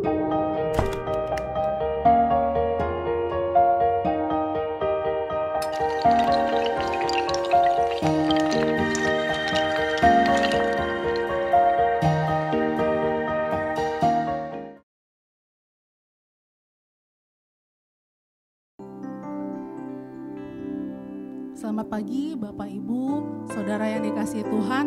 Selamat pagi Bapak Ibu, Saudara yang dikasihi Tuhan.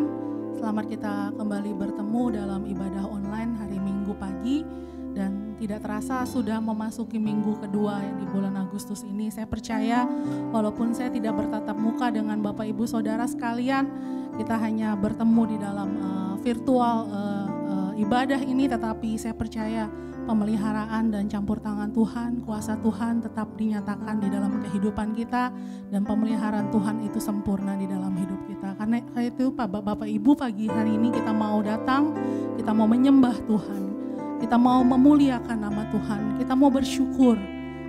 Selamat kita kembali bertemu dalam ibadah online hari Minggu pagi. Dan tidak terasa sudah memasuki minggu kedua di bulan Agustus ini. Saya percaya walaupun saya tidak bertatap muka dengan Bapak Ibu Saudara sekalian, kita hanya bertemu di dalam virtual ibadah ini, tetapi saya percaya pemeliharaan dan campur tangan Tuhan, kuasa Tuhan tetap dinyatakan di dalam kehidupan kita, dan pemeliharaan Tuhan itu sempurna di dalam hidup kita. Karena itu Bapak Ibu, pagi hari ini kita mau datang, kita mau menyembah Tuhan, kita mau memuliakan nama Tuhan, kita mau bersyukur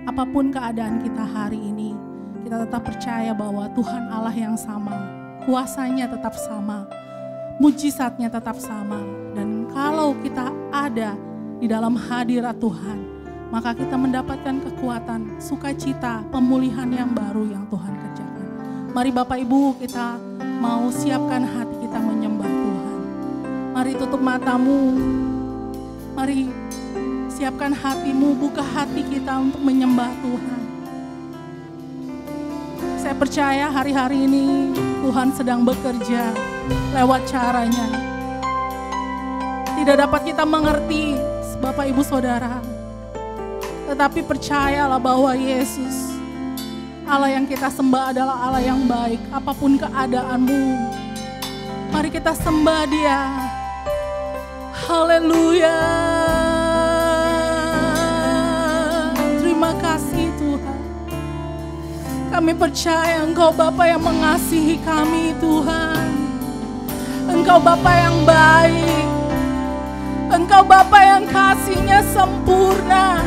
apapun keadaan kita hari ini. Kita tetap percaya bahwa Tuhan Allah yang sama, kuasanya tetap sama, mujizatnya tetap sama. Dan kalau kita ada di dalam hadirat Tuhan, maka kita mendapatkan kekuatan, sukacita, pemulihan yang baru yang Tuhan kerjakan. Mari Bapak Ibu, kita mau siapkan hati kita menyembah Tuhan. Mari tutup matamu, mari siapkan hatimu, buka hati kita untuk menyembah Tuhan. Saya percaya hari-hari ini Tuhan sedang bekerja lewat caranya. Tidak dapat kita mengerti Bapak Ibu Saudara, tetapi percayalah bahwa Yesus, Allah yang kita sembah adalah Allah yang baik. Apapun keadaanmu, mari kita sembah Dia. Haleluya. Terima kasih Tuhan. Kami percaya Engkau Bapa yang mengasihi kami Tuhan. Engkau Bapa yang baik. Engkau Bapa yang kasih-Nya sempurna.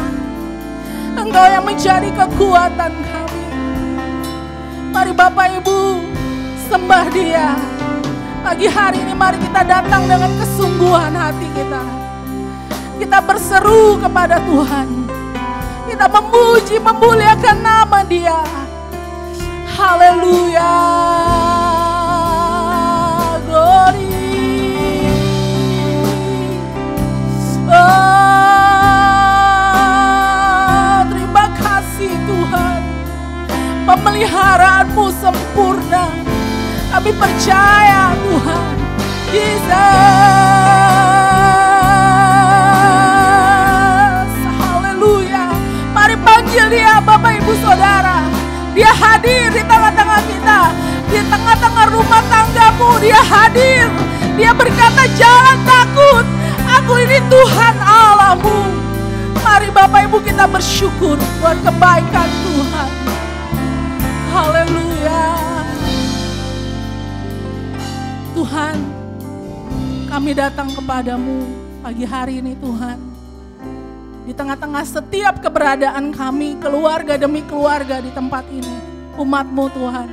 Engkau yang menjadi kekuatan kami. Mari Bapak Ibu sembah Dia. Pagi hari ini mari kita datang dengan kesungguhan hati kita. Kita berseru kepada Tuhan. Kita memuji, memuliakan nama Dia. Haleluya. Glory. Terima kasih Tuhan, pemeliharaan-Mu sempurna. Kami percaya Tuhan, Yesus. Haleluya. Mari panggil Dia Bapak Ibu Saudara. Dia hadir di tengah-tengah kita, di tengah-tengah rumah tanggamu. Dia hadir. Dia berkata jangan takut, aku ini Tuhan Allahmu. Mari Bapak Ibu kita bersyukur buat kebaikan Tuhan. Haleluya. Tuhan, kami datang kepadamu pagi hari ini Tuhan. Di tengah-tengah setiap keberadaan kami, keluarga demi keluarga di tempat ini, umat-Mu Tuhan.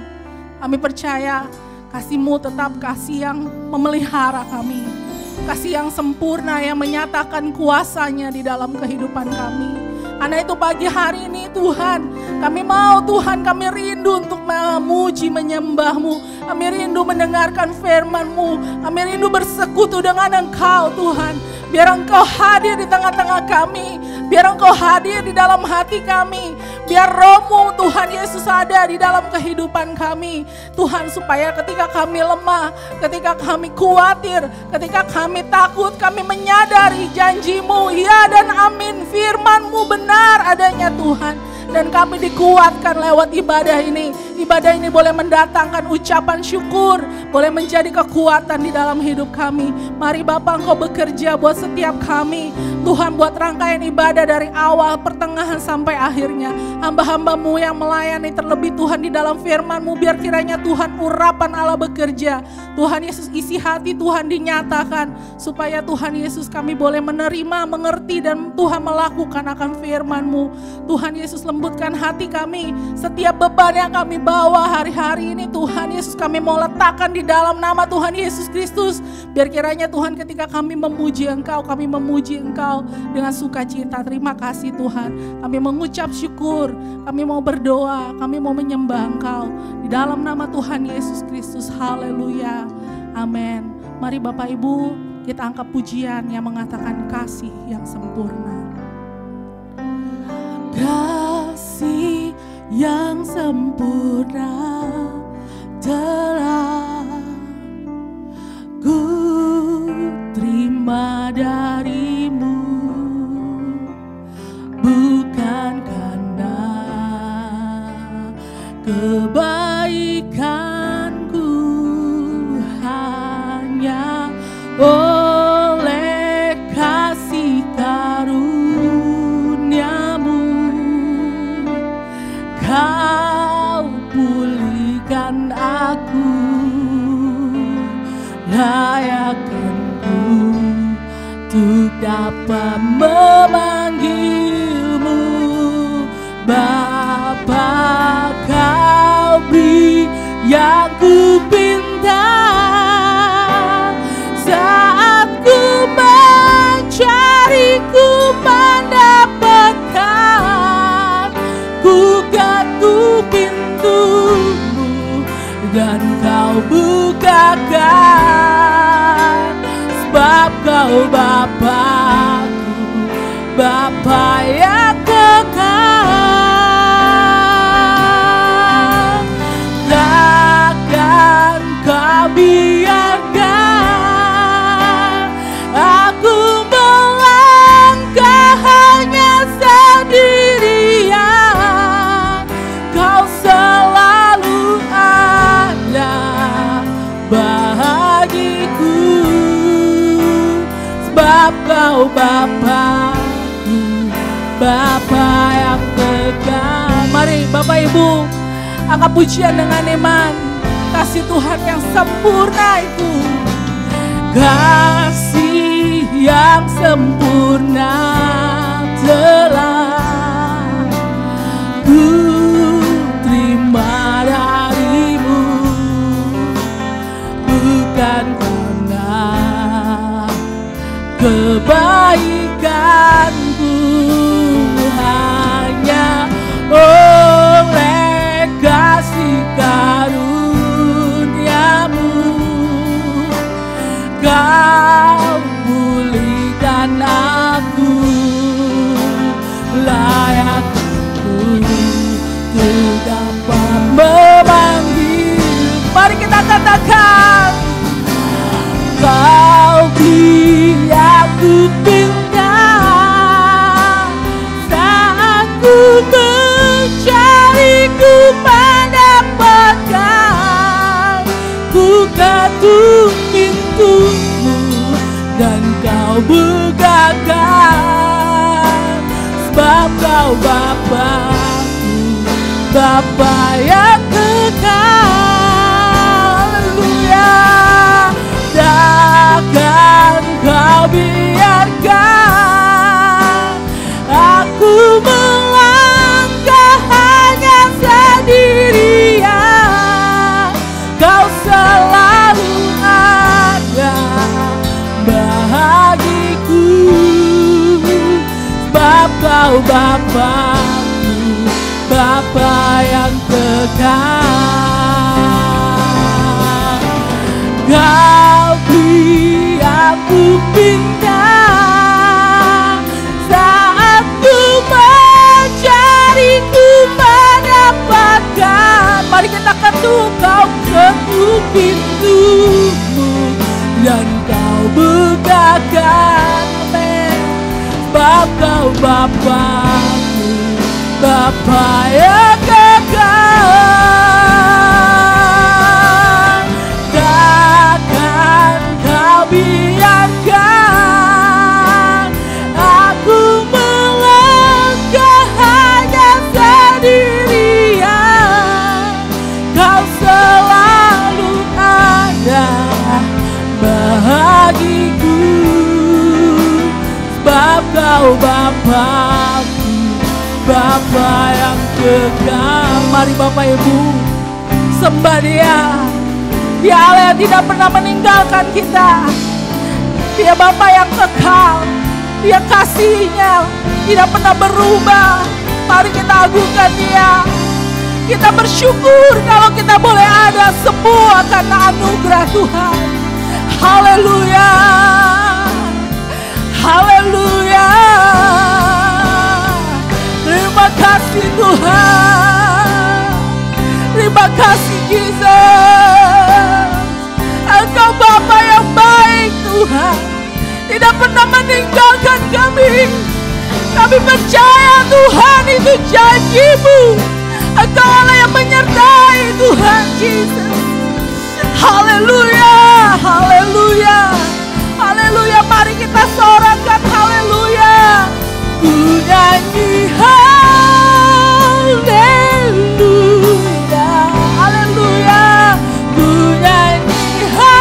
Kami percaya kasih-Mu tetap kasih yang memelihara kami. Kasih yang sempurna yang menyatakan kuasanya di dalam kehidupan kami. Karena itu pagi hari ini Tuhan, kami mau Tuhan, kami rindu untuk memuji, menyembah-Mu. Kami rindu mendengarkan firman-Mu. Kami rindu bersekutu dengan Engkau Tuhan. Biar Engkau hadir di tengah-tengah kami. Biar Engkau hadir di dalam hati kami. Biar Roh-Mu Tuhan Yesus ada di dalam kehidupan kami. Tuhan, supaya ketika kami lemah, ketika kami khawatir, ketika kami takut, kami menyadari janji-Mu, ya dan amin, firman-Mu benar adanya Tuhan. Dan kami dikuatkan lewat ibadah ini. Ibadah ini boleh mendatangkan ucapan syukur, boleh menjadi kekuatan di dalam hidup kami. Mari Bapa, Engkau bekerja buat setiap kami. Tuhan, buat rangkaian ibadah dari awal, pertengahan sampai akhirnya. Hamba-hamba-Mu yang melayani terlebih Tuhan di dalam firman-Mu, biar kiranya Tuhan urapan Allah bekerja. Tuhan Yesus, isi hati Tuhan dinyatakan, supaya Tuhan Yesus kami boleh menerima, mengerti, dan Tuhan melakukan akan firman-Mu. Tuhan Yesus, lembutkan hati kami. Setiap beban yang kami bawa hari-hari ini Tuhan Yesus, kami mau letakkan di dalam nama Tuhan Yesus Kristus. Biar kiranya Tuhan ketika kami memuji Engkau, kami memuji Engkau Engkau dengan sukacita. Terima kasih Tuhan. Kami mengucap syukur, kami mau berdoa, kami mau menyembah Engkau. Di dalam nama Tuhan Yesus Kristus, haleluya, amin. Mari Bapak Ibu, kita angkat pujian yang mengatakan kasih yang sempurna. Kasih yang sempurna telah ku terima darimu, bukan karena kebaikanku, hanya oleh kasih karuniamu Kau pulihkan aku, layakkanku untuk dapat memanggilmu Bapa. Kau beri yang ku pinta saat ku mencari, ku mendapatkan. Ku ketuk pintumu dan Kau bukakan, sebab Kau Bapakku, Bapa yang kekal. Takkan Kau biarkan aku melangkah hanya sendirian. Kau selalu ada bagiku, sebab Kau Bapakku, Bapa yang kekal. Mari Bapak Ibu, angkat pujian dengan iman. Kasih Tuhan yang sempurna itu, kasih yang sempurna telah ku terima darimu, bukan karena kebaikanku, hanya oleh kasih karuniamu Kau pulihkan aku, layakku untuk dapat memanggil. Mari kita katakan, Kau beri aku pinta saat ku mencari, ku mendapatkan. Ku ketuk pintumu dan Kau bukakan, sebab Kau Bapakku, Bapa yang kekal. Haleluya. Takkan Kau biarkan aku melangkah hanya sendirian. Kau selalu ada bagiku, sebab Kau Bapakku, Bapa yang kekal. Kau beri aku pinta saat ku mencari, ku mendapatkan. Mari kita ketuk, Kau ketuk pintumu dan Kau bukakan. Amin. Sebab Kau Bapakku, Bapa yang kekal. Takkan Kau biarkan aku melangkah hanya sendirian. Kau selalu ada bagiku, sebab Kau Bapakku, Bapa yang kekal. Mari Bapak Ibu, sembah Dia. Dia Allah yang tidak pernah meninggalkan kita. Dia Bapa yang kekal. Dia kasih-Nya tidak pernah berubah. Mari kita agungkan Dia. Kita bersyukur kalau kita boleh ada semua karena anugerah Tuhan. Haleluya. Haleluya. Terima kasih Tuhan. Terima kasih Yesus. Engkau Bapa yang baik Tuhan. Tidak pernah meninggalkan kami. Kami percaya Tuhan itu janji-Mu. Engkau Allah yang menyertai Tuhan Yesus. Haleluya. Haleluya. Haleluya. Mari kita sorakan haleluya. Ku nyanyi haleluya. Haleluya. Ku nyanyi haleluya.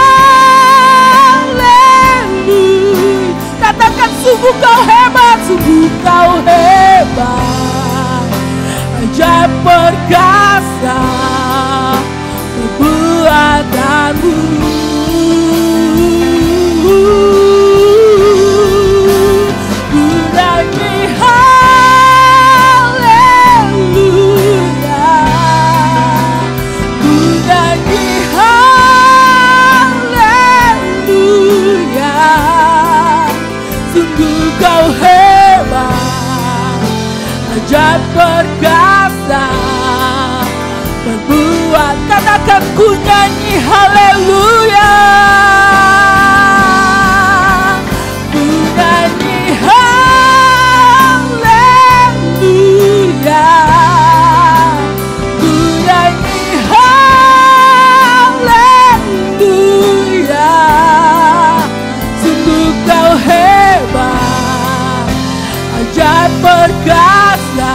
Katakan sungguh Kau hebat, sungguh Kau hebat. Ajaib perkasa perbuatan-Mu. Ku nyanyi haleluya. Ku nyanyi haleluya. Sungguh Kau hebat, ajaib perkasa berbuat. Katakan ku nyanyi haleluya. Ku nyanyi haleluya. Ku nyanyi haleluya. Sungguh Kau hebat, ajaib perkasa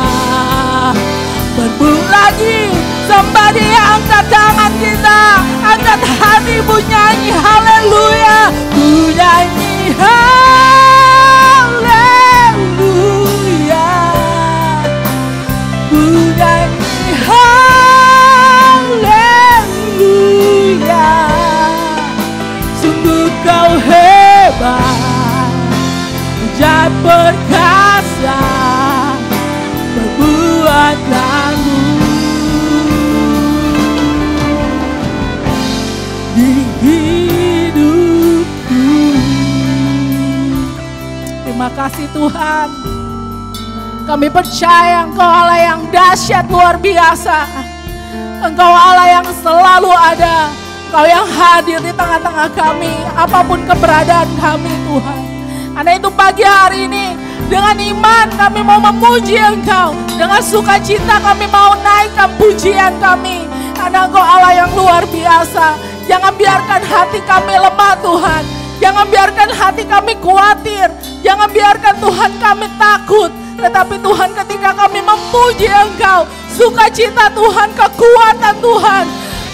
berbuat. Lagi somebody angkat tangan kita, angkat hatimu, nyanyi haleluya. Ku nyanyi haleluya. Ku nyanyi haleluya. Sungguh Kau hebat, ajaib perkasa perbuatan-Mu. Di hidupku. Terima kasih Tuhan. Kami percaya Engkau Allah yang dahsyat luar biasa. Engkau Allah yang selalu ada. Engkau yang hadir di tengah-tengah kami, apapun keberadaan kami Tuhan. Karena itu pagi hari ini dengan iman kami mau memuji Engkau. Dengan sukacita kami mau naikkan pujian kami. Karena Engkau Allah yang luar biasa. Jangan biarkan hati kami lemah Tuhan. Jangan biarkan hati kami khawatir. Jangan biarkan Tuhan kami takut. Tetapi Tuhan ketika kami memuji Engkau, sukacita Tuhan, kekuatan Tuhan,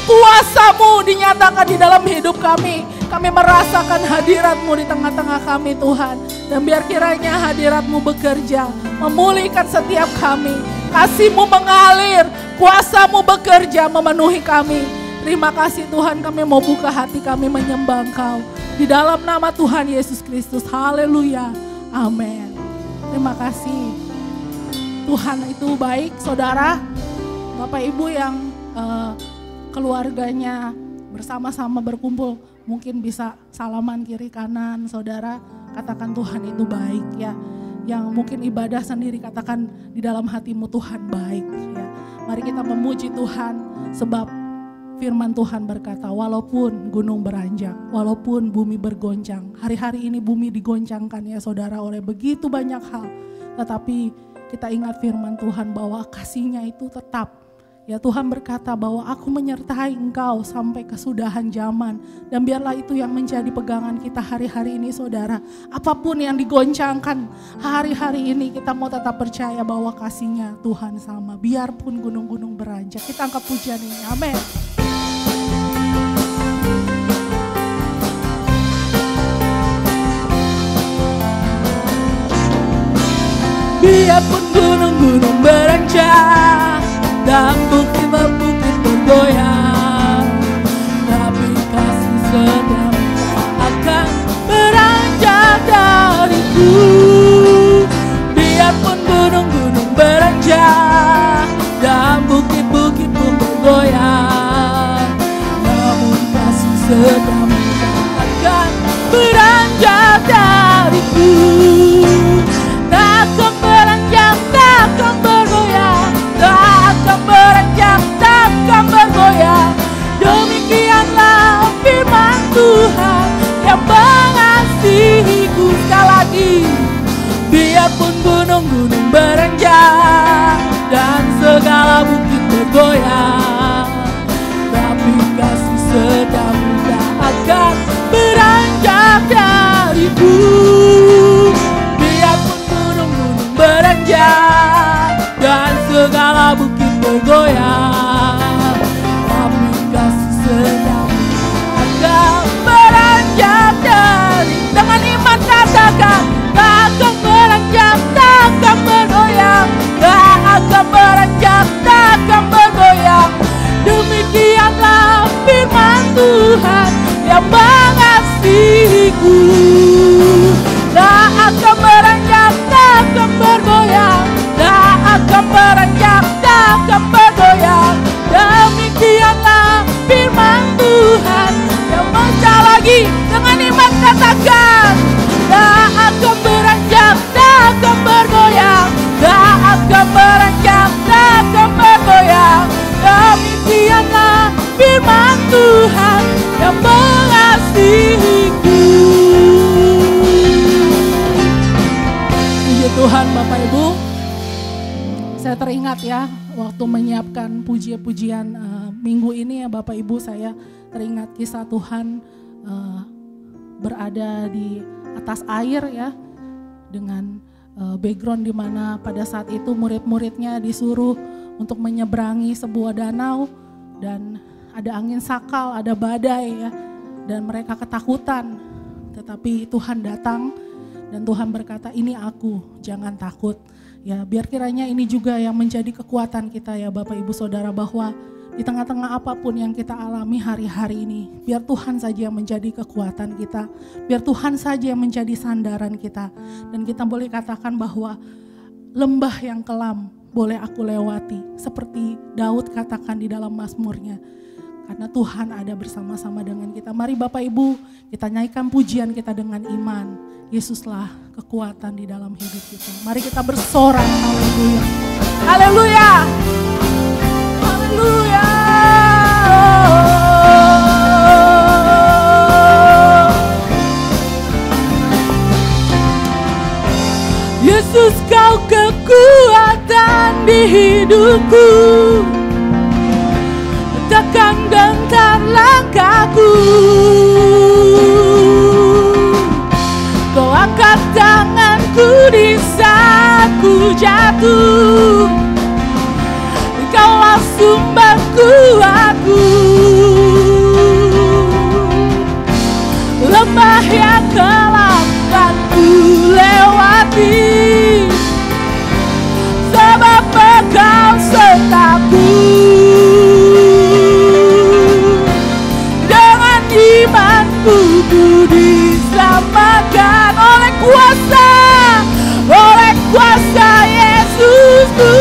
kuasa-Mu dinyatakan di dalam hidup kami. Kami merasakan hadirat-Mu di tengah-tengah kami Tuhan. Dan biar kiranya hadirat-Mu bekerja, memulihkan setiap kami. Kasih-Mu mengalir, kuasa-Mu bekerja memenuhi kami. Terima kasih Tuhan, kami mau buka hati kami menyembah Engkau. Di dalam nama Tuhan Yesus Kristus, haleluya, amin. Terima kasih. Tuhan itu baik, saudara, Bapak Ibu yang keluarganya bersama-sama berkumpul. Mungkin bisa salaman kiri kanan, saudara, katakan Tuhan itu baik ya. Yang mungkin ibadah sendiri, katakan di dalam hatimu Tuhan baik ya. Mari kita memuji Tuhan, sebab firman Tuhan berkata, walaupun gunung beranjak, walaupun bumi bergoncang. Hari-hari ini bumi digoncangkan ya saudara oleh begitu banyak hal. Tetapi kita ingat firman Tuhan bahwa kasih-Nya itu tetap. Ya Tuhan berkata bahwa aku menyertai engkau sampai kesudahan zaman. Dan biarlah itu yang menjadi pegangan kita hari-hari ini saudara. Apapun yang digoncangkan hari-hari ini, kita mau tetap percaya bahwa kasih-Nya Tuhan sama. Biarpun gunung-gunung beranjak. Kita angkat pujian ini, amin. Biarpun gunung-gunung beranjak dan bukit-bukit bergoyang, tapi kasih setiamu akan beranjak dariku. gunung-gunung berenjak dan segala bukit bergoyang, tapi kasih setiamu tak akan beranjak dariku. Biarpun gunung-gunung berenjak dan segala bukit bergoyang, tapi kasih setiamu akan beranjak dari. Dengan iman katakan, tak akan beranjak, tak akan bergoyang, tak akan beranjak, tak akan bergoyang. Demikianlah firman Tuhan yang mengasihiku. Tak akan beranjak, tak akan bergoyang, tak akan beranjak, tak akan bergoyang. Demikianlah firman Tuhan yang sekali lagi dengan iman katakan, tak akan beranjak, tak akan bergoyang, tak akan beranjak, tak akan bergoyang. Demikianlah firman Tuhan yang mengasihiku. Puji Tuhan Bapak Ibu. Saya teringat ya waktu menyiapkan pujian minggu ini ya Bapak Ibu, saya teringat kisah Tuhan berada di atas air ya, dengan background di mana pada saat itu murid-muridnya disuruh untuk menyeberangi sebuah danau dan ada angin sakal, ada badai ya, dan mereka ketakutan. Tetapi Tuhan datang dan Tuhan berkata, ini aku, jangan takut. Ya, biar kiranya ini juga yang menjadi kekuatan kita ya Bapak Ibu Saudara, bahwa di tengah-tengah apapun yang kita alami hari-hari ini, biar Tuhan saja yang menjadi kekuatan kita, biar Tuhan saja yang menjadi sandaran kita. Dan kita boleh katakan bahwa lembah yang kelam boleh aku lewati, seperti Daud katakan di dalam Mazmurnya, karena Tuhan ada bersama-sama dengan kita. Mari Bapak Ibu, kita nyanyikan pujian kita dengan iman. Yesuslah kekuatan di dalam hidup kita. Mari kita bersorak, haleluya, haleluya, haleluya. Yesus, kau kekuatan di hidupku, takkan gentar langkahku. Kau angkat tanganku di saat ku jatuh, Kaulah sumber kuatku. Lembah yang kelam kan ku lewati, sebab Engkau sertaku. Dengan imanku ku diselamatkan oleh kuasa Yesusku.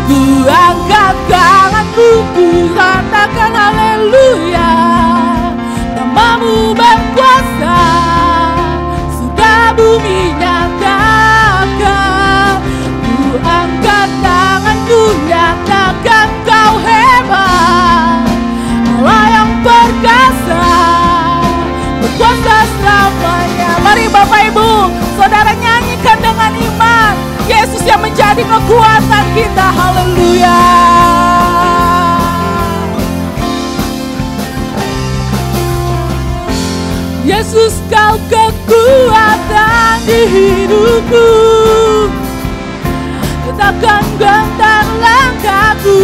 Ku angkat tanganku, ku katakan haleluya. Namamu berkuasa, sudah bumi nyatakan. Ku angkat tanganku, nyatakan kau hebat, Allah yang perkasa, berkuasa selamanya. Mari Bapak Ibu Saudara nyanyikan dengan iman, Yesus yang menjadi kekuatan kita, haleluya. Yesus, kau kekuatan di hidupku, takkan gentar langkahku.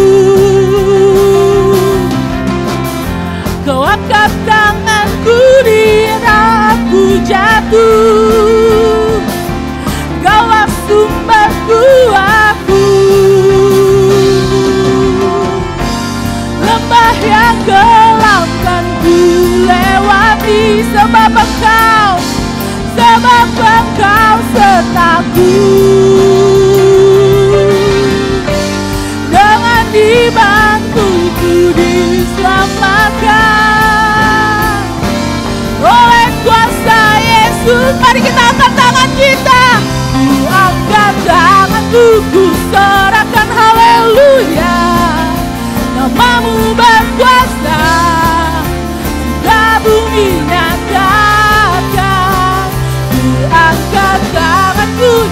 Kau angkat tanganku di aku jatuh, Kaulah sumber kuatku. Lembah yang kelam kan ku lewati, sebab Engkau sertaku. Dengan imanku ku diselamatkan oleh kuasa Yesus. Mari kita angkat tangan kita, ku angkat tanganku, ku serahkan haleluya. Namamu berkuasa, sudah bumi nyatakan. Ku angkat tanganku,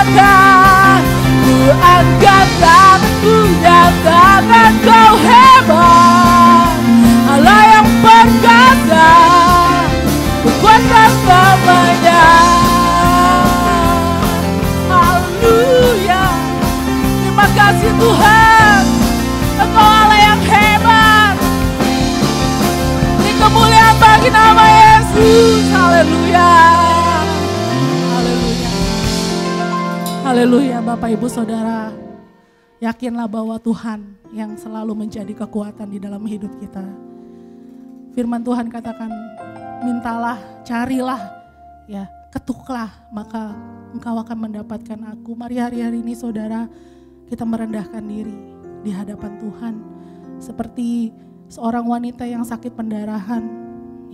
rasakan, ku angkat tanganku, nyatakan kau hebat. Allah yang perkasa, kekuatan namanya. Haleluya. Terima kasih Tuhan, Engkau Allah yang hebat. Ini kemuliaan bagi nama Yesus. Haleluya. Haleluya. Haleluya. Bapak Ibu Saudara, yakinlah bahwa Tuhan yang selalu menjadi kekuatan di dalam hidup kita. Firman Tuhan katakan, mintalah, carilah, ya, ketuklah, maka engkau akan mendapatkan aku. Mari hari-hari ini saudara, kita merendahkan diri di hadapan Tuhan. Seperti seorang wanita yang sakit pendarahan,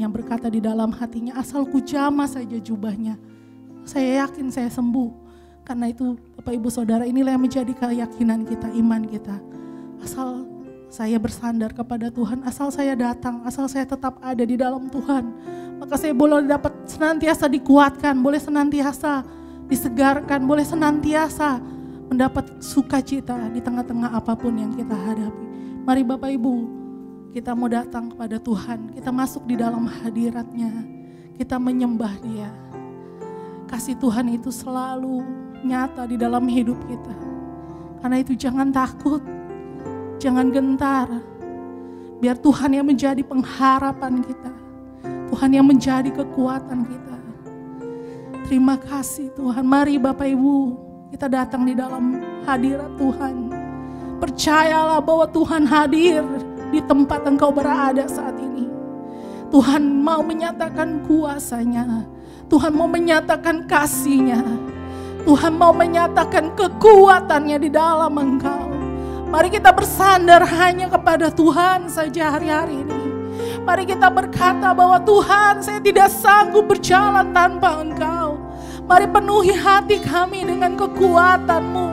yang berkata di dalam hatinya, asal ku jamah saja jubahnya, saya yakin saya sembuh. Karena itu Bapak Ibu Saudara, inilah yang menjadi keyakinan kita, iman kita. Asal saya bersandar kepada Tuhan, asal saya datang, asal saya tetap ada di dalam Tuhan, maka saya boleh dapat senantiasa dikuatkan, boleh senantiasa disegarkan, boleh senantiasa mendapat sukacita di tengah-tengah apapun yang kita hadapi. Mari Bapak Ibu, kita mau datang kepada Tuhan, kita masuk di dalam hadirat-Nya, kita menyembah Dia. Kasih Tuhan itu selalu nyata di dalam hidup kita. Karena itu jangan takut, jangan gentar. Biar Tuhan yang menjadi pengharapan kita, Tuhan yang menjadi kekuatan kita. Terima kasih Tuhan. Mari Bapak Ibu, kita datang di dalam hadirat Tuhan. Percayalah bahwa Tuhan hadir di tempat engkau berada saat ini. Tuhan mau menyatakan kuasa-Nya, Tuhan mau menyatakan kasih-Nya, Tuhan mau menyatakan kekuatan-Nya di dalam engkau. Mari kita bersandar hanya kepada Tuhan saja hari-hari ini. Mari kita berkata bahwa Tuhan, saya tidak sanggup berjalan tanpa Engkau. Mari penuhi hati kami dengan kekuatan-Mu.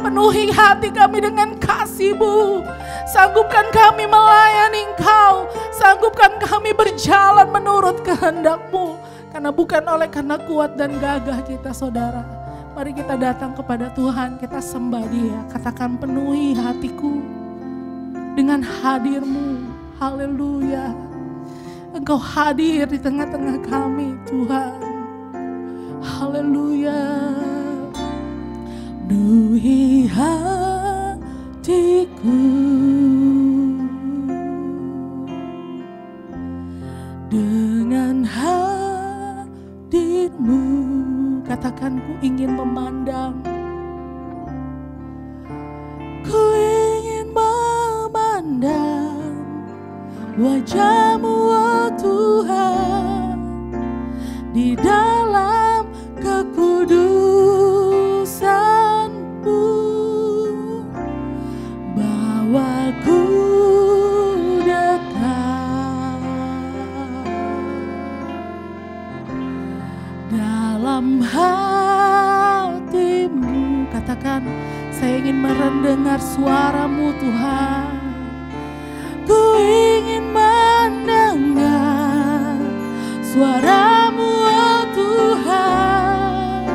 Penuhi hati kami dengan kasih-Mu. Sanggupkan kami melayani Engkau. Sanggupkan kami berjalan menurut kehendak-Mu. Karena bukan oleh karena kuat dan gagah kita saudara. Mari kita datang kepada Tuhan, kita sembah Dia. Katakan, penuhi hatiku dengan hadir-Mu. Haleluya. Engkau hadir di tengah-tengah kami Tuhan. Haleluya. Penuhi hatiku dengan hadir-Mu. Katakan, ku ingin memandang, ku ingin memandang wajah-Mu, oh Tuhan, di dalam kekudusan-Mu. Bawaku dekat dalam hati-Mu. Katakan, saya ingin mendengar suara-Mu Tuhan. Ku ingin mendengar suara-Mu, oh Tuhan,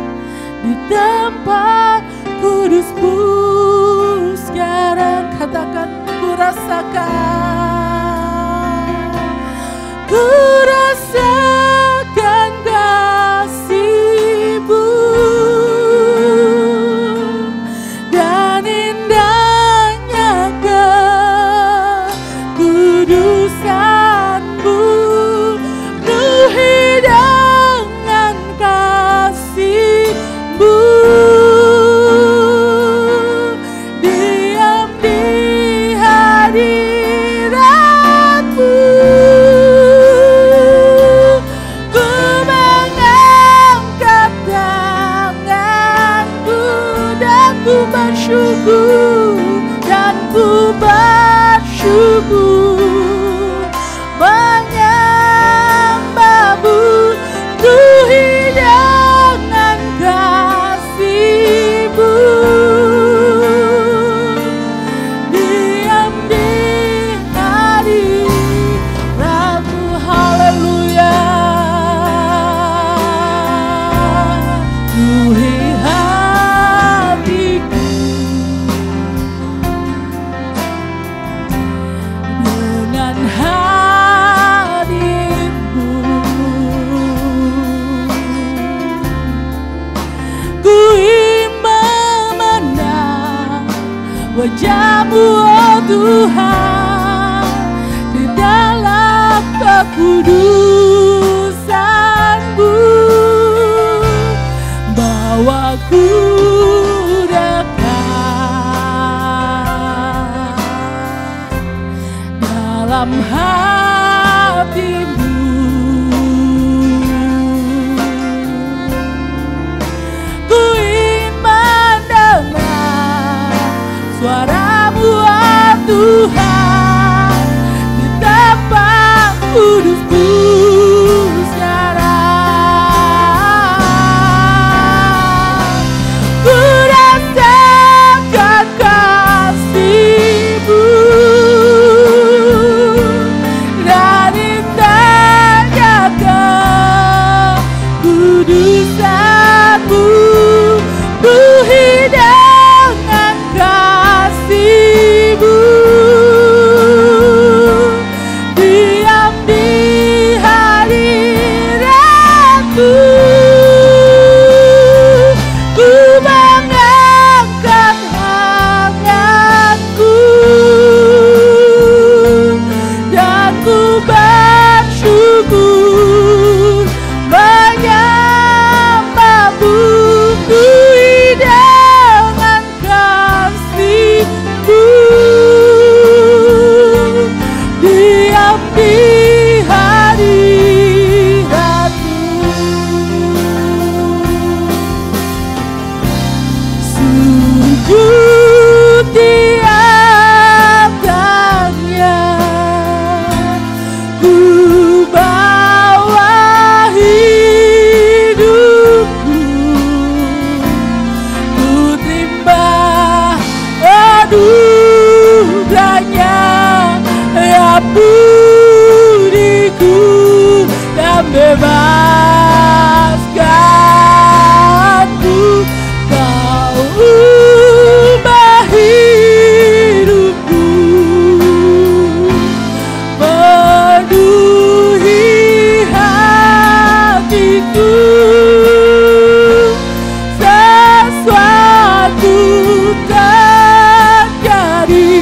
di tempat kudus-Mu sekarang. Katakan, ku rasakan, ku rasakan kasih-Mu dan indahnya kekudusan-Mu. Penuhi dengan kasih-Mu, diam di hadirat-Mu. Ku mengangkat tanganku dan ku bersyukur, dan ku bersyukur menyembah-Mu. Penuhi dengan kasih-Mu, diam di hadirat-Mu. Haleluya. Penuhi hatiku wajah-Mu oh Tuhan, di dalam kekudusan-Mu, bawaku dekat dalam hati-Mu. Ku ingin mendengar suara-Mu oh Tuhan, di tempat kudus-Mu sekarang. Ku rasakan kasih-Mu dan indahnya kekudusan-Mu. Penuhi dengan kasih-Mu, diam di hadirat-Mu. Ku mengangkat tanganku dan ku bersyukur menyembah-Mu. Penuhi dengan kasih-Mu, diam di hadirat-Mu. Sujud di atasnya, ku bawa hidupku, ku terima anugerahnya, ya pujiku dan bebaskanku. Kau ubah hidupku, penuhi hatiku. Sesuatu terjadi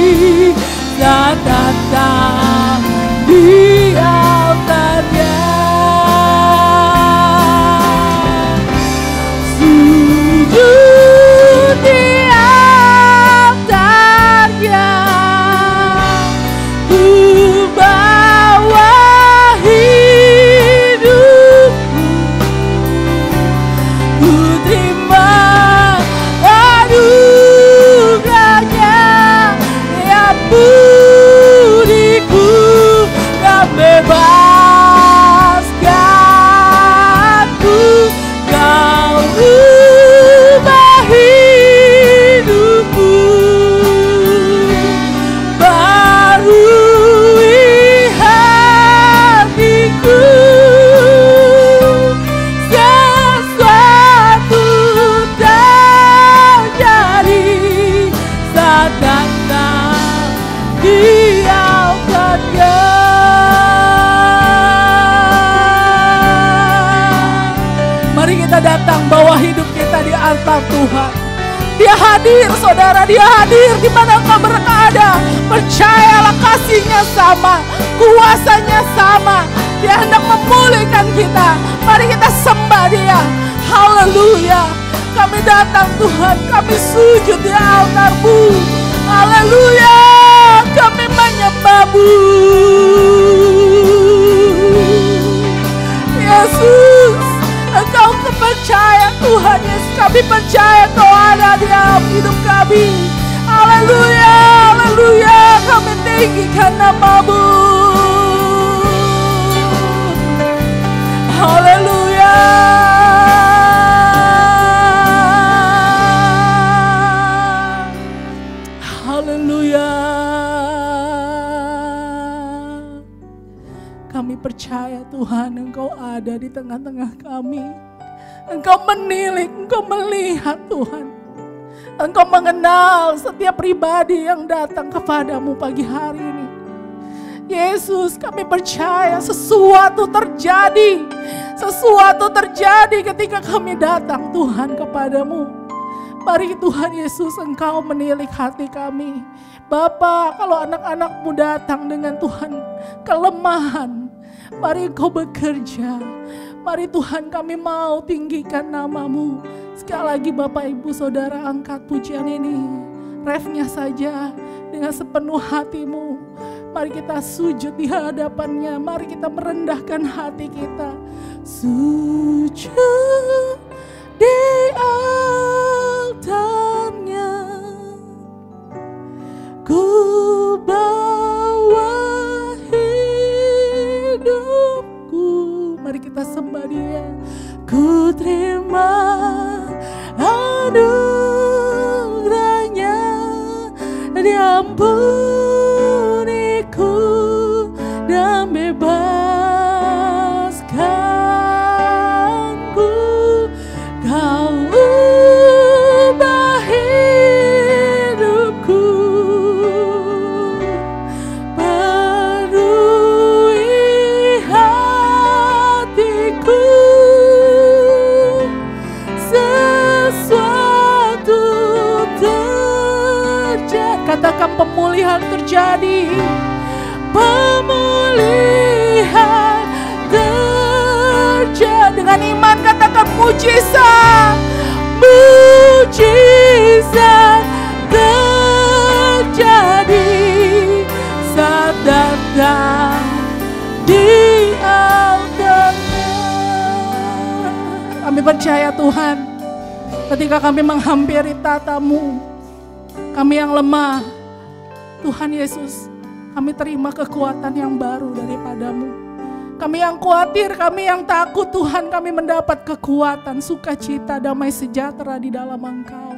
saat datang di altarnya. Sujud di altarnya, ku bawa hidupku, ku terima anugerahnya, ya pujiku dan bebaskanku. Kau ubah hidupku, barui hatiku. Sesuatu terjadi saat datang di altarnya. Mari kita datang bawa hidup kita di altar Tuhan. Dia hadir saudara, dia hadir di mana engkau berada. Percayalah kasih-Nya sama, kuasa-Nya sama. Dia hendak memulihkan kita. Mari kita sembah Dia. Haleluya. Kami datang Tuhan, kami sujud di altar-Mu. Haleluya. Kami menyembah-Mu. Yesus, Engkau kepercayaan Tuhan Yesus. Kami percaya Kau ada di dalam hidup kami. Haleluya, haleluya. Kami tinggikan nama-Mu. Haleluya. Haleluya. Kami percaya Tuhan Engkau ada di tengah-tengah kami. Engkau menilik, Engkau melihat Tuhan. Engkau mengenal setiap pribadi yang datang kepadamu pagi hari ini. Yesus, kami percaya sesuatu terjadi. Sesuatu terjadi ketika kami datang Tuhan kepadamu. Mari Tuhan Yesus, Engkau menilik hati kami. Bapa, kalau anak-anak-Mu datang dengan Tuhan kelemahan, mari Engkau bekerja. Mari Tuhan, kami mau tinggikan nama-Mu. Sekali lagi Bapak Ibu Saudara, angkat pujian ini. Refnya saja dengan sepenuh hatimu. Mari kita sujud di hadapannya. Mari kita merendahkan hati kita. Sujud di altarnya, ku bawa hidupku. Mari kita sembah Dia. Ku terima anugerahnya, diampuniku dan bebaskanku. Kau ubah hidupku, penuhi hatiku. Sesuatu terjadi, katakan pemulihan terjadi. Pemulihan terjadi. Dengan iman katakan mujizat. Mujizat terjadi saat datang di altarnya. Kami percaya Tuhan, ketika kami menghampiri tata-Mu, kami yang lemah, Tuhan Yesus, kami terima kekuatan yang baru daripada-Mu. Kami yang khawatir, kami yang takut, Tuhan, kami mendapat kekuatan, sukacita, damai sejahtera di dalam Engkau.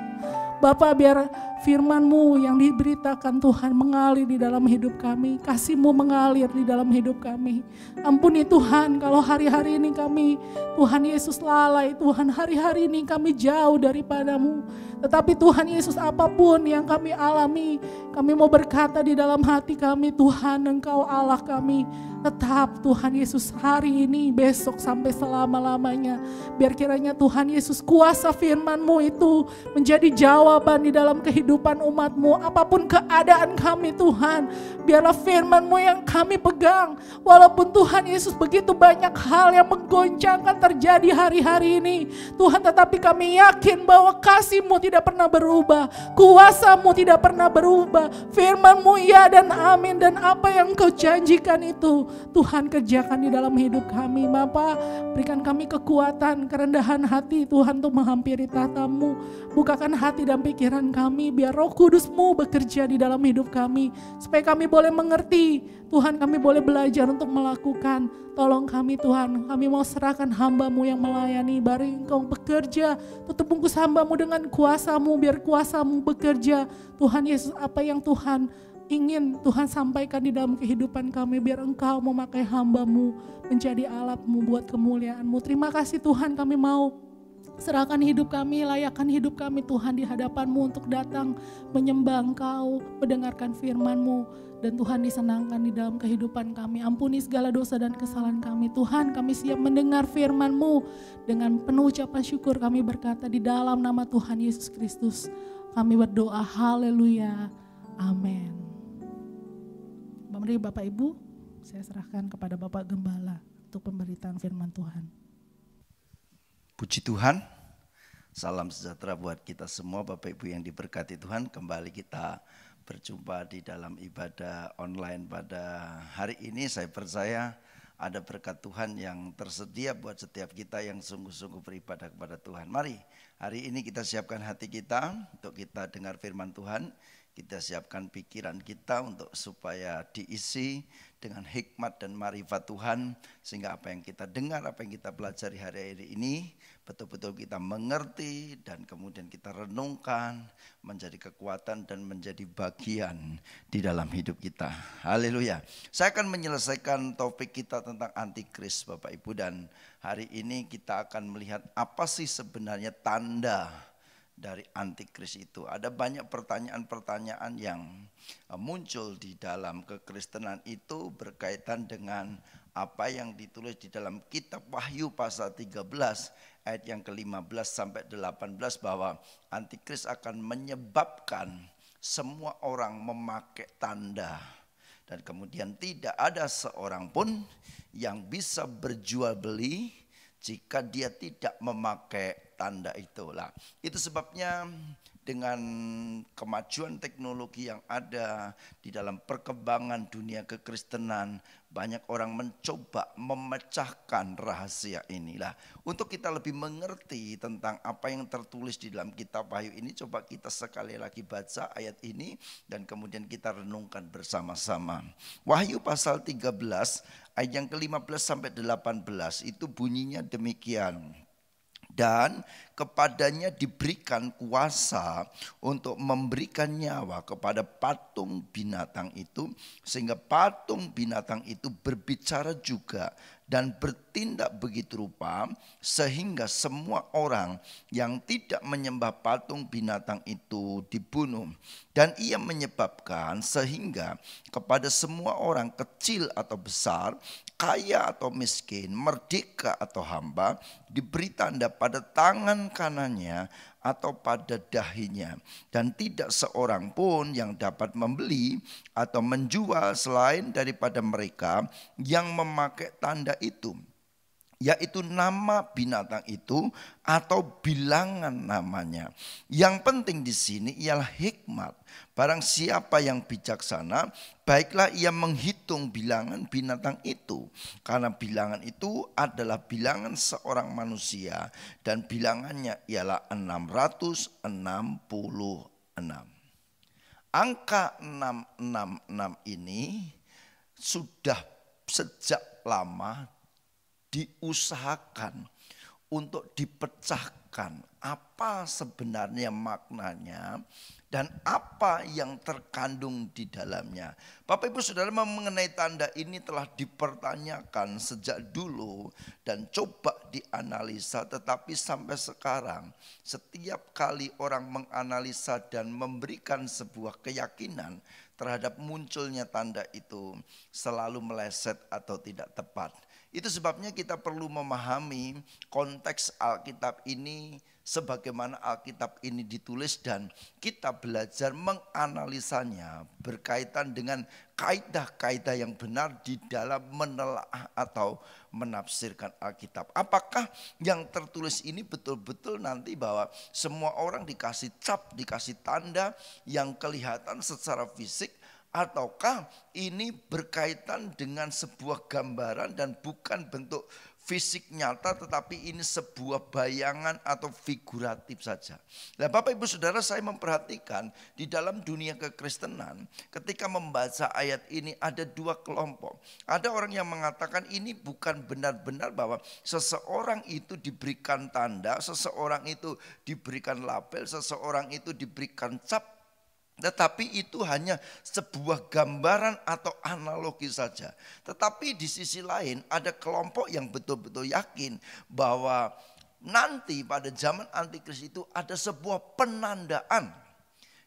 Bapa, biar firman-Mu yang diberitakan Tuhan mengalir di dalam hidup kami. Kasih-Mu mengalir di dalam hidup kami. Ampuni Tuhan kalau hari-hari ini kami, Tuhan Yesus, lalai. Tuhan, hari-hari ini kami jauh daripada-Mu. Tetapi Tuhan Yesus, apapun yang kami alami, kami mau berkata di dalam hati kami, Tuhan, Engkau Allah kami. Tetap Tuhan Yesus, hari ini, besok, sampai selama-lamanya. Biar kiranya Tuhan Yesus, kuasa firman-Mu itu menjadi jawaban di dalam kehidupan umat-Mu. Apapun keadaan kami Tuhan, biarlah firman-Mu yang kami pegang. Walaupun Tuhan Yesus begitu banyak hal yang menggoncangkan terjadi hari-hari ini, Tuhan, tetapi kami yakin bahwa kasih-Mu tidak pernah berubah. Kuasa-Mu tidak pernah berubah. Firman-Mu ya dan amin. Dan apa yang Engkau janjikan itu, Tuhan, kerjakan di dalam hidup kami. Bapa, berikan kami kekuatan, kerendahan hati Tuhan untuk menghampiri tahta-Mu. Bukakan hati dan pikiran kami, biar Roh Kudus-Mu bekerja di dalam hidup kami. Supaya kami boleh mengerti, Tuhan, kami boleh belajar untuk melakukan. Tolong kami Tuhan, kami mau serahkan hamba-Mu yang melayani. Bari Engkau bekerja, tutup bungkus hamba-Mu dengan kuasa-Mu, biar kuasa-Mu bekerja. Tuhan Yesus, apa yang Tuhan ingin Tuhan sampaikan di dalam kehidupan kami, biar Engkau memakai hamba-Mu menjadi alat-Mu buat kemuliaan-Mu. Terima kasih Tuhan, kami mau serahkan hidup kami, layakkan hidup kami Tuhan di hadapan-Mu untuk datang menyembah Engkau, mendengarkan firman-Mu, dan Tuhan disenangkan di dalam kehidupan kami. Ampuni segala dosa dan kesalahan kami Tuhan, kami siap mendengar firman-Mu. Dengan penuh ucapan syukur kami berkata di dalam nama Tuhan Yesus Kristus kami berdoa, haleluya, amin. Mari Bapak Ibu, saya serahkan kepada Bapak Gembala untuk pemberitaan firman Tuhan. Puji Tuhan, salam sejahtera buat kita semua Bapak Ibu yang diberkati Tuhan. Kembali kita berjumpa di dalam ibadah online pada hari ini. Saya percaya ada berkat Tuhan yang tersedia buat setiap kita yang sungguh-sungguh beribadah kepada Tuhan. Mari, hari ini kita siapkan hati kita untuk kita dengar firman Tuhan. Kita siapkan pikiran kita untuk supaya diisi dengan hikmat dan marifat Tuhan. Sehingga apa yang kita dengar, apa yang kita pelajari hari-hari ini betul-betul kita mengerti dan kemudian kita renungkan menjadi kekuatan dan menjadi bagian di dalam hidup kita. Haleluya. Saya akan menyelesaikan topik kita tentang antikris Bapak Ibu, dan hari ini kita akan melihat apa sih sebenarnya tanda dari antikris itu. Ada banyak pertanyaan-pertanyaan yang muncul di dalam kekristenan itu berkaitan dengan apa yang ditulis di dalam kitab Wahyu pasal 13 ayat yang ke-15 sampai 18 bahwa antikris akan menyebabkan semua orang memakai tanda. Dan kemudian tidak ada seorang pun yang bisa berjual beli jika dia tidak memakai tanda itulah. Itu sebabnya dengan kemajuan teknologi yang ada di dalam perkembangan dunia kekristenan, banyak orang mencoba memecahkan rahasia inilah. Untuk kita lebih mengerti tentang apa yang tertulis di dalam kitab Wahyu ini, coba kita sekali lagi baca ayat ini dan kemudian kita renungkan bersama-sama. Wahyu pasal 13 ayat yang ke-15 sampai 18 itu bunyinya demikian. Dan kepadanya diberikan kuasa untuk memberikan nyawa kepada patung binatang itu, sehingga patung binatang itu berbicara juga dan bertindak begitu rupa, sehingga semua orang yang tidak menyembah patung binatang itu dibunuh. Dan ia menyebabkan sehingga kepada semua orang kecil atau besar, kaya atau miskin, merdeka atau hamba, diberi tanda pada tangan kanannya atau pada dahinya. Dan tidak seorang pun yang dapat membeli atau menjual selain daripada mereka yang memakai tanda itu, yaitu nama binatang itu atau bilangan namanya. Yang penting di sini ialah hikmat. Barang siapa yang bijaksana, baiklah ia menghitung bilangan binatang itu, karena bilangan itu adalah bilangan seorang manusia dan bilangannya ialah 666. Angka 666 ini sudah sejak lama diusahakan untuk dipecahkan apa sebenarnya maknanya dan apa yang terkandung di dalamnya. Bapak Ibu Saudara, mengenai tanda ini telah dipertanyakan sejak dulu dan coba dianalisa, tetapi sampai sekarang setiap kali orang menganalisa dan memberikan sebuah keyakinan terhadap munculnya tanda itu selalu meleset atau tidak tepat. Itu sebabnya kita perlu memahami konteks Alkitab ini, sebagaimana Alkitab ini ditulis, dan kita belajar menganalisanya berkaitan dengan kaidah-kaidah yang benar di dalam menelaah atau menafsirkan Alkitab. Apakah yang tertulis ini betul-betul nanti bahwa semua orang dikasih cap, dikasih tanda yang kelihatan secara fisik, ataukah ini berkaitan dengan sebuah gambaran dan bukan bentuk fisik nyata, tetapi ini sebuah bayangan atau figuratif saja. Nah, Bapak Ibu Saudara, saya memperhatikan di dalam dunia kekristenan ketika membaca ayat ini ada dua kelompok. Ada orang yang mengatakan ini bukan benar-benar bahwa seseorang itu diberikan tanda, seseorang itu diberikan label, seseorang itu diberikan cap, tetapi itu hanya sebuah gambaran atau analogi saja. Tetapi di sisi lain ada kelompok yang betul-betul yakin bahwa nanti pada zaman antikris itu ada sebuah penandaan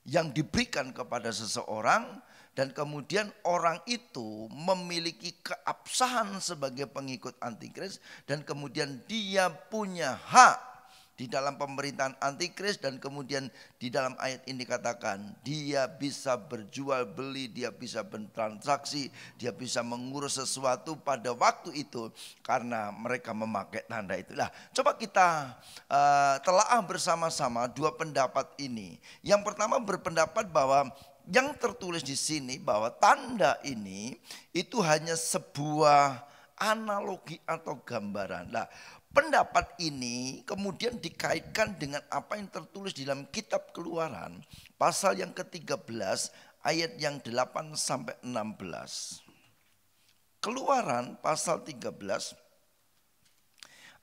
yang diberikan kepada seseorang, dan kemudian orang itu memiliki keabsahan sebagai pengikut antikris, dan kemudian dia punya hak di dalam pemerintahan antikris. Dan kemudian di dalam ayat ini dikatakan dia bisa berjual beli, dia bisa bertransaksi, dia bisa mengurus sesuatu pada waktu itu karena mereka memakai tanda itulah. Coba kita telaah bersama-sama dua pendapat ini. Yang pertama berpendapat bahwa yang tertulis di sini bahwa tanda ini itu hanya sebuah analogi atau gambaran. Nah, pendapat ini kemudian dikaitkan dengan apa yang tertulis di dalam kitab Keluaran pasal yang ke-13 ayat yang 8 sampai 16. Keluaran pasal 13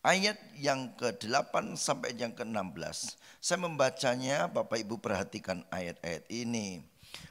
ayat yang ke-8 sampai yang ke-16. Saya membacanya, Bapak Ibu perhatikan ayat-ayat ini.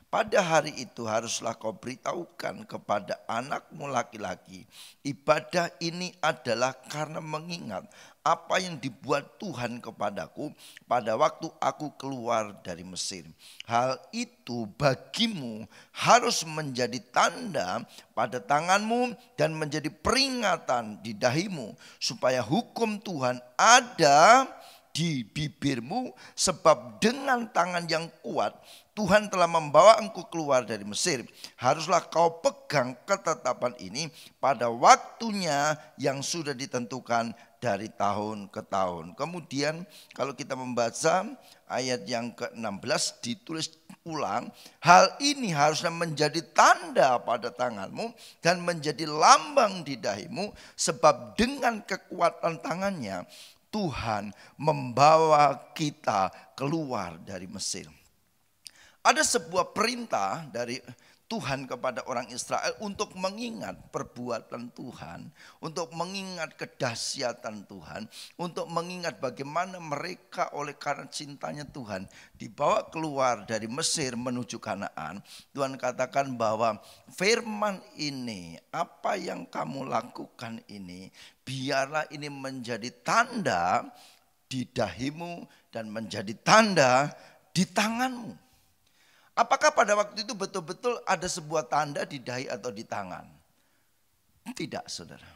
Pada hari itu haruslah kau beritahukan kepada anakmu laki-laki, ibadah ini adalah karena mengingat apa yang dibuat Tuhan kepadaku pada waktu aku keluar dari Mesir. Hal itu bagimu harus menjadi tanda pada tanganmu dan menjadi peringatan di dahimu, supaya hukum Tuhan ada di bibirmu, sebab dengan tangan yang kuat Tuhan telah membawa engkau keluar dari Mesir. Haruslah kau pegang ketetapan ini pada waktunya yang sudah ditentukan dari tahun ke tahun. Kemudian kalau kita membaca ayat yang ke-16 ditulis ulang, hal ini haruslah menjadi tanda pada tanganmu dan menjadi lambang di dahimu, sebab dengan kekuatan tangannya Tuhan membawa kita keluar dari Mesir. Ada sebuah perintah dari Tuhan kepada orang Israel untuk mengingat perbuatan Tuhan, untuk mengingat kedahsyatan Tuhan, untuk mengingat bagaimana mereka oleh karena cintanya Tuhan dibawa keluar dari Mesir menuju Kanaan. Tuhan katakan bahwa firman ini, apa yang kamu lakukan ini, biarlah ini menjadi tanda di dahimu dan menjadi tanda di tanganmu. Apakah pada waktu itu betul-betul ada sebuah tanda di dahi atau di tangan? Tidak, saudara.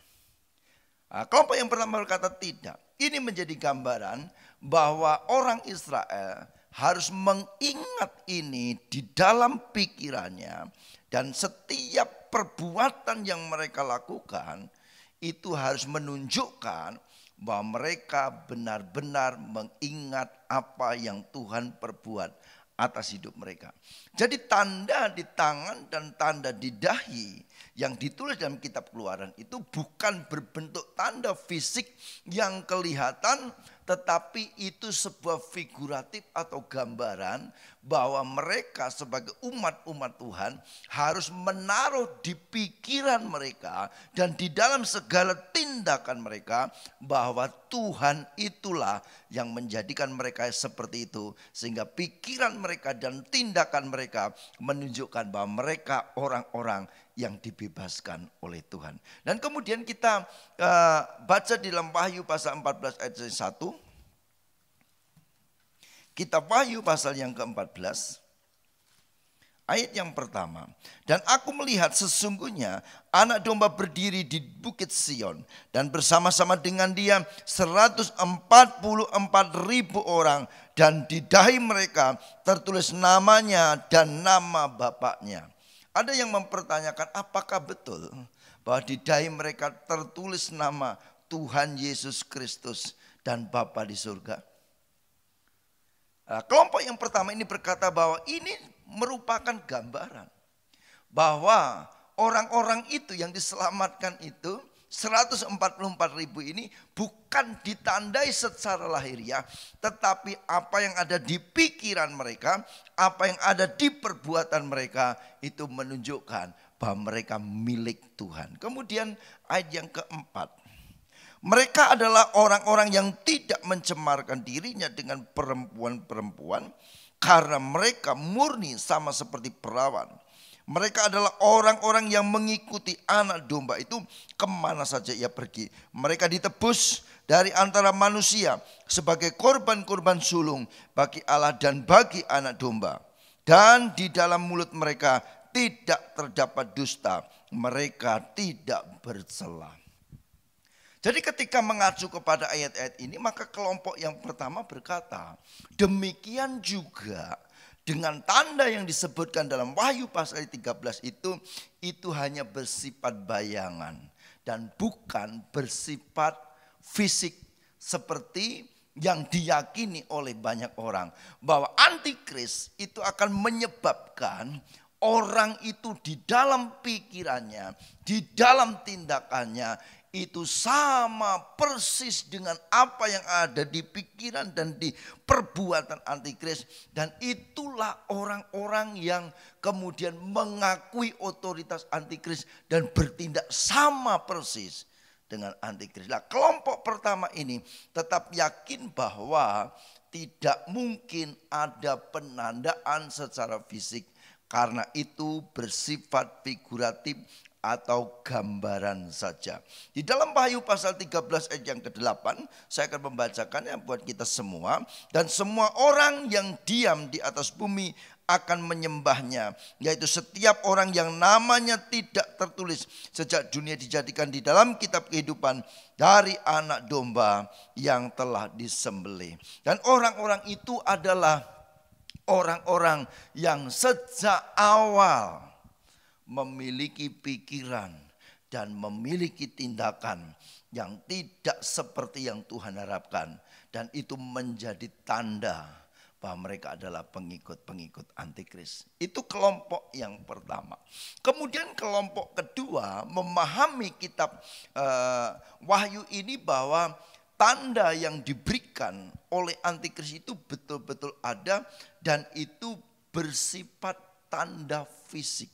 Kelompok yang pertama berkata tidak. Ini menjadi gambaran bahwa orang Israel harus mengingat ini di dalam pikirannya. Dan setiap perbuatan yang mereka lakukan itu harus menunjukkan bahwa mereka benar-benar mengingat apa yang Tuhan perbuat atas hidup mereka. Jadi tanda di tangan dan tanda di dahi yang ditulis dalam kitab Keluaran itu bukan berbentuk tanda fisik yang kelihatan, tetapi itu sebuah figuratif atau gambaran bahwa mereka sebagai umat-umat Tuhan harus menaruh di pikiran mereka dan di dalam segala tindakan mereka bahwa Tuhan itulah yang menjadikan mereka seperti itu, sehingga pikiran mereka dan tindakan mereka menunjukkan bahwa mereka orang-orang yang dibebaskan oleh Tuhan. Dan kemudian kita baca di dalam Wahyu pasal 14 ayat 1. Kitab Wahyu pasal yang ke-14 ayat yang pertama. Dan aku melihat sesungguhnya anak domba berdiri di bukit Sion, dan bersama-sama dengan dia 144.000 orang, dan di dahi mereka tertulis namanya dan nama bapaknya. Ada yang mempertanyakan, apakah betul bahwa di dahi mereka tertulis nama Tuhan Yesus Kristus dan Bapa di surga? Kelompok yang pertama ini berkata bahwa ini merupakan gambaran bahwa orang-orang itu yang diselamatkan itu 144.000 ini bukan ditandai secara lahiriah, tetapi apa yang ada di pikiran mereka, apa yang ada di perbuatan mereka itu menunjukkan bahwa mereka milik Tuhan. Kemudian ayat yang keempat, mereka adalah orang-orang yang tidak mencemarkan dirinya dengan perempuan-perempuan, karena mereka murni sama seperti perawan. Mereka adalah orang-orang yang mengikuti anak domba itu kemana saja ia pergi. Mereka ditebus dari antara manusia sebagai korban-korban sulung bagi Allah dan bagi anak domba. Dan di dalam mulut mereka tidak terdapat dusta. Mereka tidak bercela. Jadi ketika mengacu kepada ayat-ayat ini, maka kelompok yang pertama berkata, demikian juga dengan tanda yang disebutkan dalam Wahyu pasal 13 itu hanya bersifat bayangan dan bukan bersifat fisik seperti yang diyakini oleh banyak orang, bahwa antikris itu akan menyebabkan orang itu di dalam pikirannya, di dalam tindakannya itu sama persis dengan apa yang ada di pikiran dan di perbuatan antikris. Dan itulah orang-orang yang kemudian mengakui otoritas antikris dan bertindak sama persis dengan antikris. Nah, kelompok pertama ini tetap yakin bahwa tidak mungkin ada penandaan secara fisik, Karena itu bersifat figuratif atau gambaran saja. Di dalam Wahyu pasal 13 ayat yang ke-8, saya akan membacakannya buat kita semua. Dan semua orang yang diam di atas bumi akan menyembahnya, yaitu setiap orang yang namanya tidak tertulis sejak dunia dijadikan di dalam kitab kehidupan dari anak domba yang telah disembelih. Dan orang-orang itu adalah orang-orang yang sejak awal memiliki pikiran dan memiliki tindakan yang tidak seperti yang Tuhan harapkan. Dan itu menjadi tanda bahwa mereka adalah pengikut-pengikut antikris. Itu kelompok yang pertama. Kemudian kelompok kedua memahami kitab Wahyu ini bahwa tanda yang diberikan oleh antikris itu betul-betul ada dan itu bersifat tanda fisik.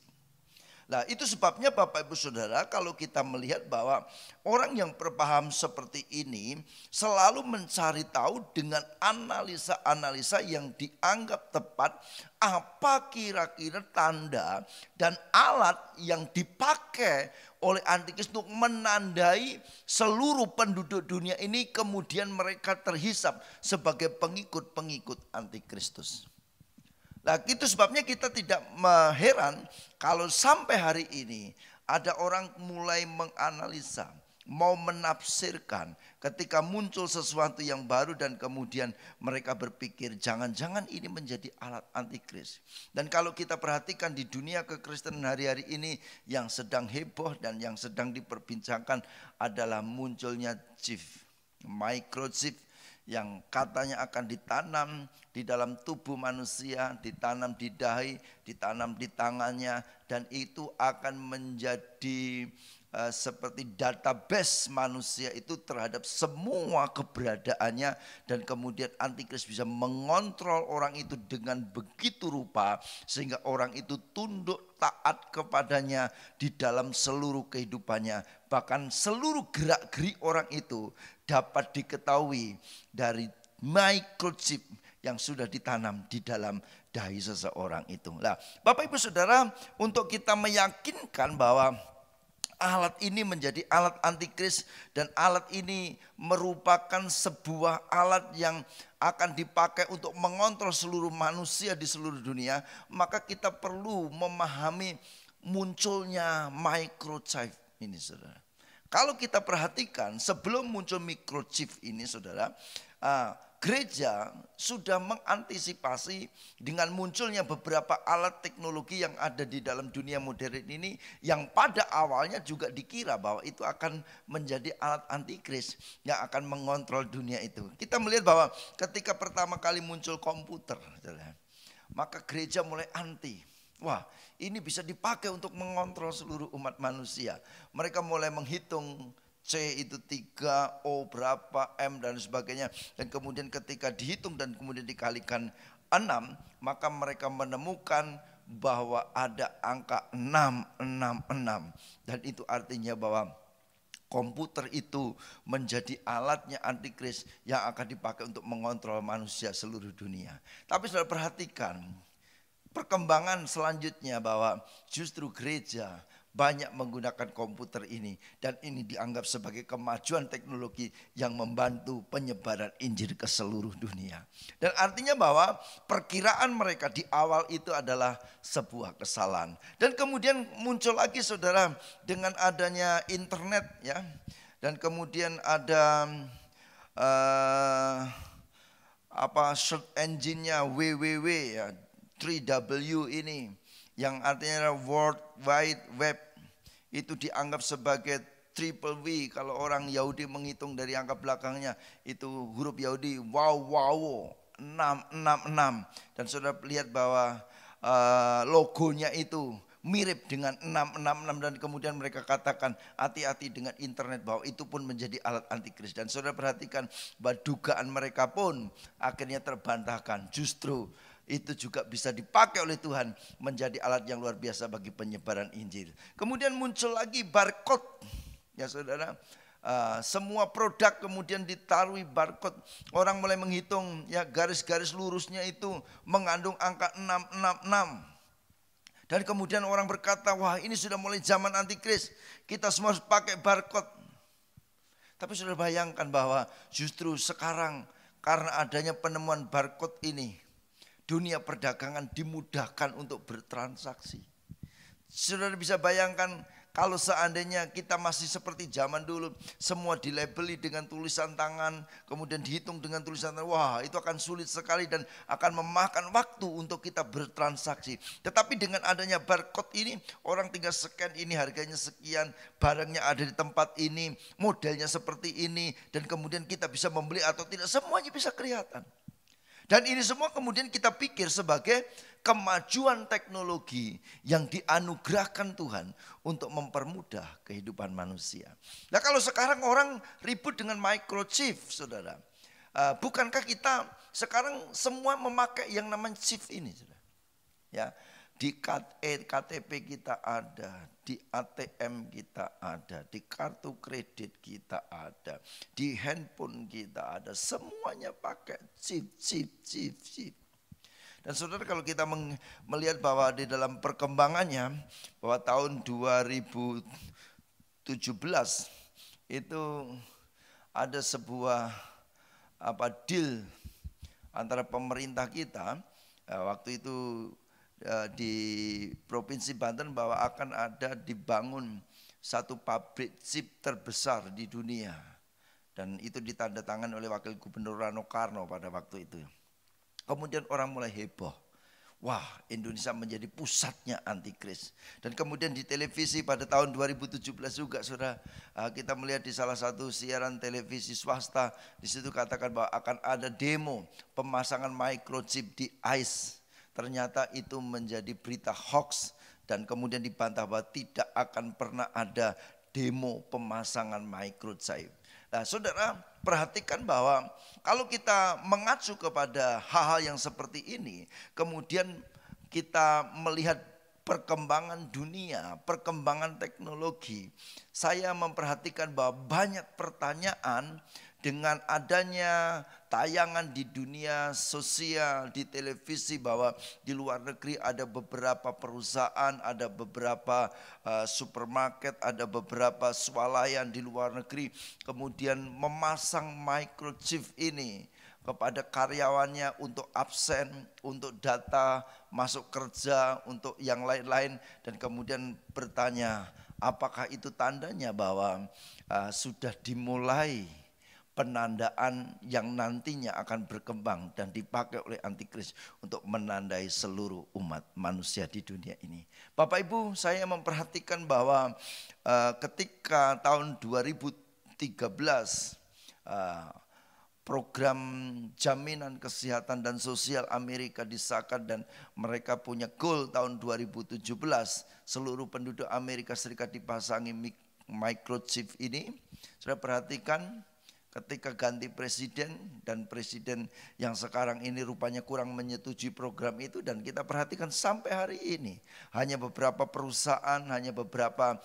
Nah, itu sebabnya Bapak Ibu Saudara, kalau kita melihat bahwa orang yang berpaham seperti ini selalu mencari tahu dengan analisa-analisa yang dianggap tepat apa kira-kira tanda dan alat yang dipakai oleh antikris untuk menandai seluruh penduduk dunia ini, kemudian mereka terhisap sebagai pengikut-pengikut antikristus. Nah, itu sebabnya kita tidak heran kalau sampai hari ini ada orang mulai menganalisa, mau menafsirkan ketika muncul sesuatu yang baru dan kemudian mereka berpikir jangan-jangan ini menjadi alat antikris. Dan kalau kita perhatikan di dunia kekristenan hari-hari ini yang sedang heboh dan yang sedang diperbincangkan adalah munculnya chip, microchip, yang katanya akan ditanam di dalam tubuh manusia, ditanam di dahi, ditanam di tangannya, dan itu akan menjadi seperti database manusia itu terhadap semua keberadaannya, dan kemudian antikris bisa mengontrol orang itu dengan begitu rupa sehingga orang itu tunduk taat kepadanya di dalam seluruh kehidupannya. Bahkan seluruh gerak-gerik orang itu dapat diketahui dari microchip yang sudah ditanam di dalam dahi seseorang itu. Nah, Bapak Ibu Saudara, untuk kita meyakinkan bahwa alat ini menjadi alat antikris dan alat ini merupakan sebuah alat yang akan dipakai untuk mengontrol seluruh manusia di seluruh dunia, maka kita perlu memahami munculnya microchip ini, saudara. Kalau kita perhatikan sebelum muncul microchip ini, saudara, gereja sudah mengantisipasi dengan munculnya beberapa alat teknologi yang ada di dalam dunia modern ini, yang pada awalnya juga dikira bahwa itu akan menjadi alat antikris yang akan mengontrol dunia itu. Kita melihat bahwa ketika pertama kali muncul komputer, maka gereja mulai anti. Wah, ini bisa dipakai untuk mengontrol seluruh umat manusia. Mereka mulai menghitung C itu 3, O berapa, M dan sebagainya. Dan kemudian ketika dihitung dan kemudian dikalikan 6, maka mereka menemukan bahwa ada angka 666. Dan itu artinya bahwa komputer itu menjadi alatnya antikris yang akan dipakai untuk mengontrol manusia seluruh dunia. Tapi saudara perhatikan perkembangan selanjutnya bahwa justru gereja banyak menggunakan komputer ini, dan ini dianggap sebagai kemajuan teknologi yang membantu penyebaran Injil ke seluruh dunia. Dan artinya bahwa perkiraan mereka di awal itu adalah sebuah kesalahan. Dan kemudian muncul lagi, saudara, dengan adanya internet, ya. Dan kemudian ada search engine-nya www, ya, 3W ini, yang artinya World Wide Web, itu dianggap sebagai triple W. Kalau orang Yahudi menghitung dari angka belakangnya itu huruf Yahudi wow 666. Dan saudara lihat bahwa logonya itu mirip dengan 666, dan kemudian mereka katakan hati-hati dengan internet, bahwa itu pun menjadi alat antikris. Dan saudara perhatikan bahwa dugaan mereka pun akhirnya terbantahkan. Justru itu juga bisa dipakai oleh Tuhan menjadi alat yang luar biasa bagi penyebaran Injil. Kemudian muncul lagi barcode, ya saudara. Semua produk kemudian ditaruhi barcode. Orang mulai menghitung, ya, garis-garis lurusnya itu mengandung angka 666. Dan kemudian orang berkata, wah ini sudah mulai zaman antikris, kita semua harus pakai barcode. Tapi sudah bayangkan bahwa justru sekarang karena adanya penemuan barcode ini, dunia perdagangan dimudahkan untuk bertransaksi. Saudara bisa bayangkan kalau seandainya kita masih seperti zaman dulu, semua dilabeli dengan tulisan tangan, kemudian dihitung dengan tulisan tangan, wah itu akan sulit sekali dan akan memakan waktu untuk kita bertransaksi. Tetapi dengan adanya barcode ini, orang tinggal scan ini harganya sekian, barangnya ada di tempat ini, modelnya seperti ini, dan kemudian kita bisa membeli atau tidak, semuanya bisa kelihatan. Dan ini semua kemudian kita pikir sebagai kemajuan teknologi yang dianugerahkan Tuhan untuk mempermudah kehidupan manusia. Nah kalau sekarang orang ribut dengan microchip, saudara. Bukankah kita sekarang semua memakai yang namanya chip ini, saudara? Ya, di KTP kita ada, di ATM kita ada, di kartu kredit kita ada, di handphone kita ada, semuanya pakai chip. Dan saudara kalau kita melihat bahwa di dalam perkembangannya, bahwa tahun 2017 itu ada sebuah deal antara pemerintah kita, waktu itu di Provinsi Banten bahwa akan ada dibangun satu pabrik chip terbesar di dunia. Dan itu ditandatangani oleh Wakil Gubernur Rano Karno pada waktu itu. Kemudian orang mulai heboh. Wah, Indonesia menjadi pusatnya antikris. Dan kemudian di televisi pada tahun 2017 juga saudara, kita melihat di salah satu siaran televisi swasta, di situ katakan bahwa akan ada demo pemasangan microchip di ICE. Ternyata itu menjadi berita hoax dan kemudian dibantah bahwa tidak akan pernah ada demo pemasangan microchip. Nah saudara perhatikan bahwa kalau kita mengacu kepada hal-hal yang seperti ini, kemudian kita melihat perkembangan dunia, perkembangan teknologi, saya memperhatikan bahwa banyak pertanyaan dengan adanya tayangan di dunia sosial, di televisi, bahwa di luar negeri ada beberapa perusahaan, ada beberapa supermarket, ada beberapa swalayan di luar negeri kemudian memasang microchip ini kepada karyawannya untuk absen, untuk data masuk kerja, untuk yang lain-lain, dan kemudian bertanya apakah itu tandanya bahwa sudah dimulai penandaan yang nantinya akan berkembang dan dipakai oleh antikris untuk menandai seluruh umat manusia di dunia ini. Bapak Ibu, saya memperhatikan bahwa ketika tahun 2013 program jaminan kesehatan dan sosial Amerika disahkan dan mereka punya goal tahun 2017 seluruh penduduk Amerika Serikat dipasangi microchip ini. Sudah perhatikan ketika ganti presiden dan presiden yang sekarang ini rupanya kurang menyetujui program itu, dan kita perhatikan sampai hari ini hanya beberapa perusahaan, hanya beberapa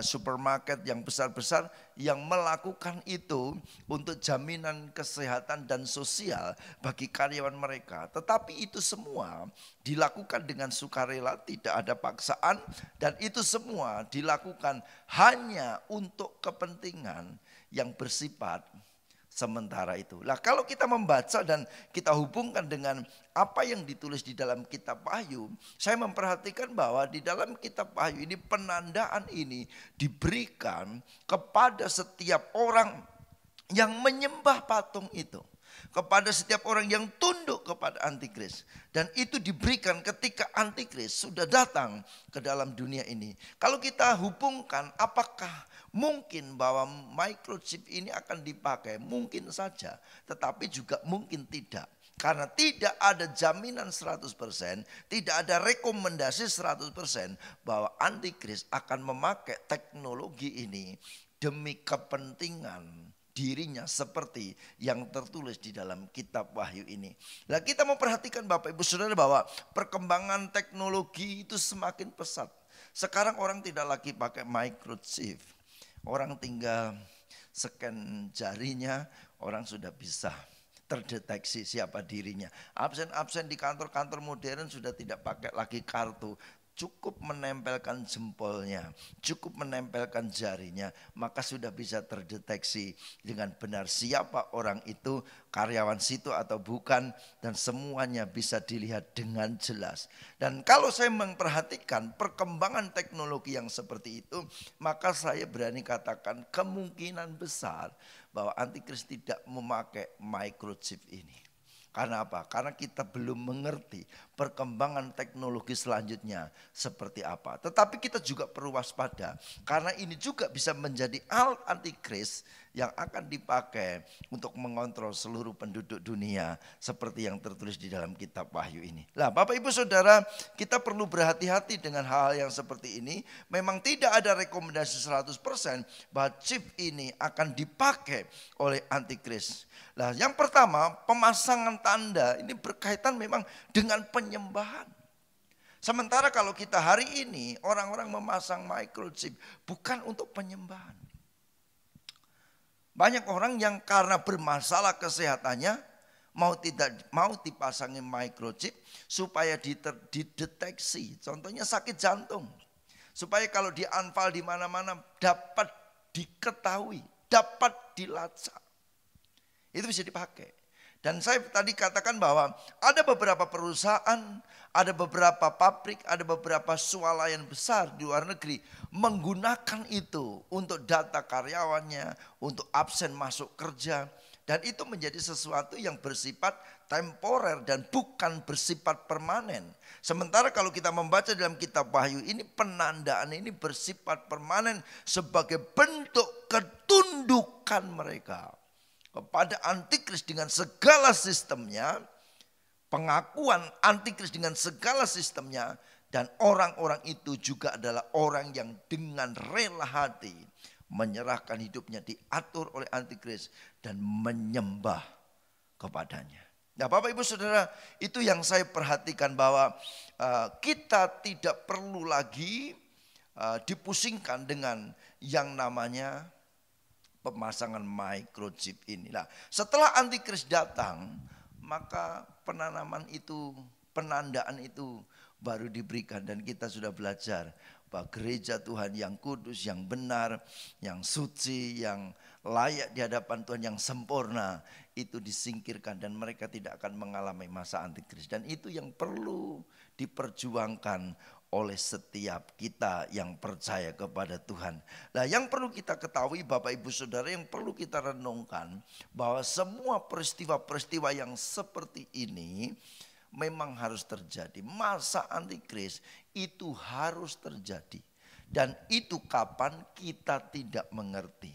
supermarket yang besar-besar yang melakukan itu untuk jaminan kesehatan dan sosial bagi karyawan mereka. Tetapi itu semua dilakukan dengan sukarela, tidak ada paksaan, dan itu semua dilakukan hanya untuk kepentingan yang bersifat sementara itu. Nah, kalau kita membaca dan kita hubungkan dengan apa yang ditulis di dalam kitab Wahyu, saya memperhatikan bahwa di dalam kitab Wahyu ini penandaan ini diberikan kepada setiap orang yang menyembah patung itu, kepada setiap orang yang tunduk kepada antikris. Dan itu diberikan ketika antikris sudah datang ke dalam dunia ini. Kalau kita hubungkan, apakah mungkin bahwa microchip ini akan dipakai? Mungkin saja, tetapi juga mungkin tidak. Karena tidak ada jaminan 100%, tidak ada rekomendasi 100% bahwa antikris akan memakai teknologi ini demi kepentingan dirinya seperti yang tertulis di dalam kitab Wahyu ini. Nah, kita memperhatikan Bapak Ibu Saudara bahwa perkembangan teknologi itu semakin pesat. Sekarang orang tidak lagi pakai microchip. Orang tinggal scan jarinya, orang sudah bisa terdeteksi siapa dirinya. Absen-absen di kantor-kantor modern sudah tidak pakai lagi kartu. cukup menempelkan jempolnya, cukup menempelkan jarinya, maka sudah bisa terdeteksi dengan benar siapa orang itu, karyawan situ atau bukan, dan semuanya bisa dilihat dengan jelas. Dan kalau saya memperhatikan perkembangan teknologi yang seperti itu, maka saya berani katakan kemungkinan besar bahwa antikris tidak memakai microchip ini. Karena apa? Karena kita belum mengerti perkembangan teknologi selanjutnya seperti apa. Tetapi kita juga perlu waspada. Karena ini juga bisa menjadi alat antikris yang akan dipakai untuk mengontrol seluruh penduduk dunia. Seperti yang tertulis di dalam kitab Wahyu ini. Nah, Bapak Ibu Saudara, kita perlu berhati-hati dengan hal yang seperti ini. Memang tidak ada rekomendasi 100% bahwa chip ini akan dipakai oleh antikris. Nah, yang pertama, pemasangan tanda ini berkaitan memang dengan penyembahan. Sementara kalau kita hari ini orang-orang memasang microchip bukan untuk penyembahan. Banyak orang yang karena bermasalah kesehatannya mau dipasangi microchip supaya dideteksi. Contohnya sakit jantung. Supaya kalau dianfal di mana-mana dapat diketahui, dapat dilacak. Itu bisa dipakai. Dan saya tadi katakan bahwa ada beberapa perusahaan, ada beberapa pabrik, ada beberapa swalayan besar di luar negeri menggunakan itu untuk data karyawannya, untuk absen masuk kerja. Dan itu menjadi sesuatu yang bersifat temporer dan bukan bersifat permanen. Sementara kalau kita membaca dalam kitab Wahyu ini, penandaan ini bersifat permanen sebagai bentuk ketundukan mereka kepada antikris dengan segala sistemnya, pengakuan antikris dengan segala sistemnya, dan orang-orang itu juga adalah orang yang dengan rela hati menyerahkan hidupnya diatur oleh antikris dan menyembah kepadanya. Nah, Bapak Ibu Saudara, itu yang saya perhatikan bahwa kita tidak perlu lagi dipusingkan dengan yang namanya pemasangan microchip ini. Nah, setelah antikris datang, maka penanaman itu, penandaan itu baru diberikan. Dan kita sudah belajar bahwa gereja Tuhan yang kudus, yang benar, yang suci, yang layak di hadapan Tuhan, yang sempurna, itu disingkirkan dan mereka tidak akan mengalami masa antikris. Dan itu yang perlu diperjuangkan oleh setiap kita yang percaya kepada Tuhan. Nah, yang perlu kita ketahui Bapak Ibu Saudara, yang perlu kita renungkan bahwa semua peristiwa-peristiwa yang seperti ini memang harus terjadi. Masa antikris itu harus terjadi. Dan itu kapan kita tidak mengerti.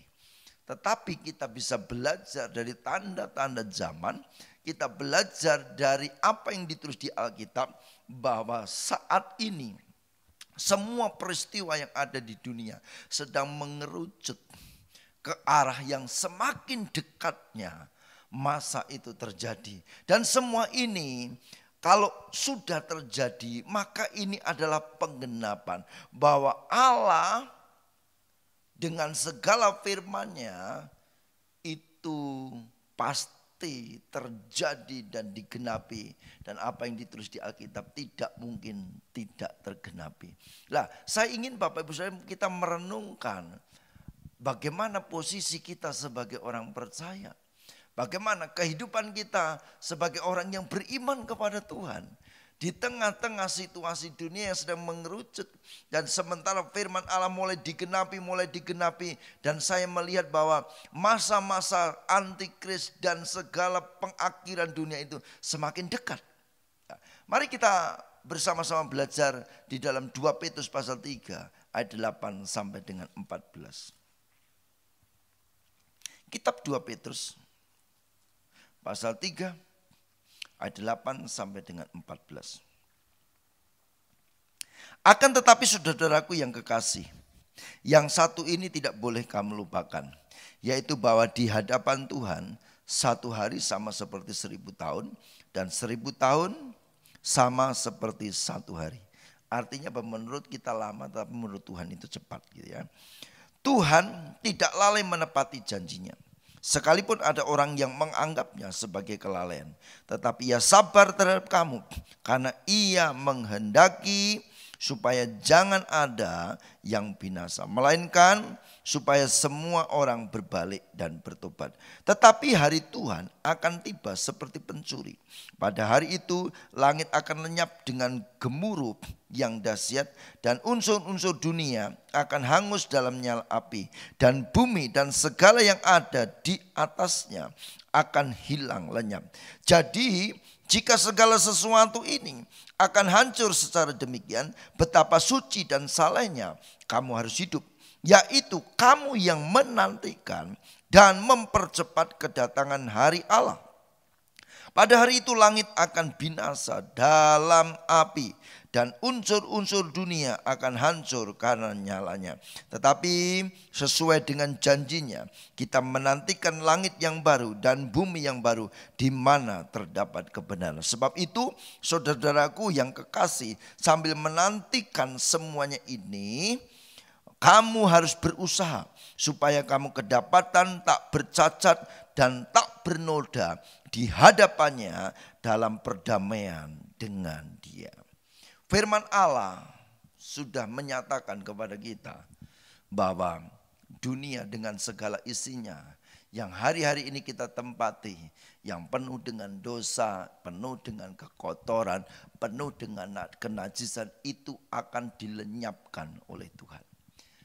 Tetapi kita bisa belajar dari tanda-tanda zaman. Kita belajar dari apa yang ditulis di Alkitab, bahwa saat ini semua peristiwa yang ada di dunia sedang mengerucut ke arah yang semakin dekatnya masa itu terjadi. Dan semua ini kalau sudah terjadi, maka ini adalah penggenapan bahwa Allah dengan segala firman-Nya itu pasti terjadi dan digenapi, dan apa yang ditulis di Alkitab tidak mungkin tidak tergenapi. Lah, saya ingin Bapak Ibu Saudara kita merenungkan bagaimana posisi kita sebagai orang percaya, bagaimana kehidupan kita sebagai orang yang beriman kepada Tuhan di tengah-tengah situasi dunia yang sedang mengerucut, dan sementara firman Allah mulai digenapi, dan saya melihat bahwa masa-masa antikris dan segala pengakhiran dunia itu semakin dekat. Nah, mari kita bersama-sama belajar di dalam 2 Petrus pasal 3 ayat 8 sampai dengan 14. Kitab 2 Petrus pasal 3 ayat 8 sampai dengan 14. Akan tetapi saudaraku yang kekasih, yang satu ini tidak boleh kamu lupakan, yaitu bahwa di hadapan Tuhan satu hari sama seperti 1000 tahun, dan 1000 tahun sama seperti satu hari. Artinya menurut kita lama, tapi menurut Tuhan itu cepat, gitu ya. Tuhan tidak lalai menepati janjinya, sekalipun ada orang yang menganggapnya sebagai kelalaian. Tetapi ia sabar terhadap kamu, karena ia menghendaki supaya jangan ada yang binasa, melainkan supaya semua orang berbalik dan bertobat. Tetapi hari Tuhan akan tiba seperti pencuri. Pada hari itu langit akan lenyap dengan gemuruh yang dahsyat, dan unsur-unsur dunia akan hangus dalam nyala api, dan bumi dan segala yang ada di atasnya akan hilang lenyap. Jadi jika segala sesuatu ini akan hancur secara demikian, betapa suci dan salehnya kamu harus hidup, yaitu kamu yang menantikan dan mempercepat kedatangan hari Allah. Pada hari itu langit akan binasa dalam api, dan unsur-unsur dunia akan hancur karena nyalanya. Tetapi sesuai dengan janjinya, kita menantikan langit yang baru dan bumi yang baru di mana terdapat kebenaran. Sebab itu saudara-saudaraku yang kekasih, sambil menantikan semuanya ini, kamu harus berusaha supaya kamu kedapatan tak bercacat dan tak bernoda di hadapannya dalam perdamaian dengan Dia. Firman Allah sudah menyatakan kepada kita bahwa dunia dengan segala isinya yang hari-hari ini kita tempati, yang penuh dengan dosa, penuh dengan kekotoran, penuh dengan kenajisan, itu akan dilenyapkan oleh Tuhan.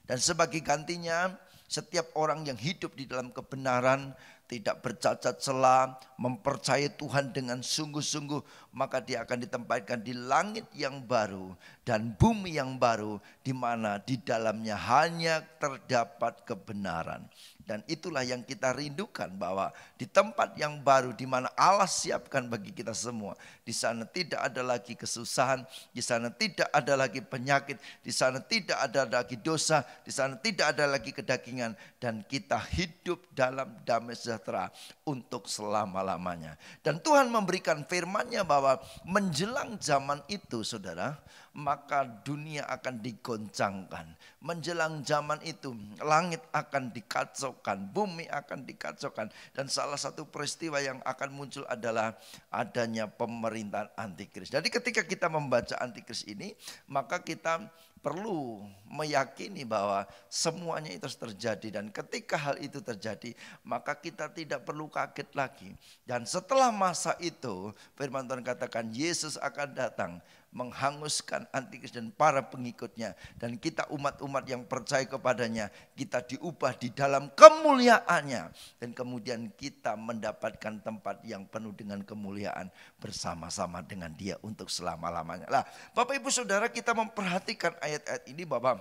Dan sebagai gantinya, setiap orang yang hidup di dalam kebenaran, tidak bercacat celah, mempercayai Tuhan dengan sungguh-sungguh, maka dia akan ditempatkan di langit yang baru dan bumi yang baru, di mana di dalamnya hanya terdapat kebenaran. Dan itulah yang kita rindukan, bahwa di tempat yang baru di mana Allah siapkan bagi kita semua, di sana tidak ada lagi kesusahan, di sana tidak ada lagi penyakit, di sana tidak ada lagi dosa, di sana tidak ada lagi kedagingan, dan kita hidup dalam damai sejahtera untuk selama-lamanya. Dan Tuhan memberikan firman-Nya bahwa menjelang zaman itu, saudara, maka dunia akan digoncangkan. Menjelang zaman itu langit akan dikacaukan, bumi akan dikacaukan. Dan salah satu peristiwa yang akan muncul adalah adanya pemerintahan antikris. Jadi ketika kita membaca antikris ini, maka kita perlu meyakini bahwa semuanya itu terjadi. Dan ketika hal itu terjadi, maka kita tidak perlu kaget lagi. Dan setelah masa itu, firman Tuhan katakan Yesus akan datang menghanguskan antikris dan para pengikutnya. Dan kita umat-umat yang percaya kepadanya, kita diubah di dalam kemuliaannya. Dan kemudian kita mendapatkan tempat yang penuh dengan kemuliaan bersama-sama dengan Dia untuk selama-lamanya. Lah, Bapak Ibu Saudara, kita memperhatikan ayat-ayat ini bahwa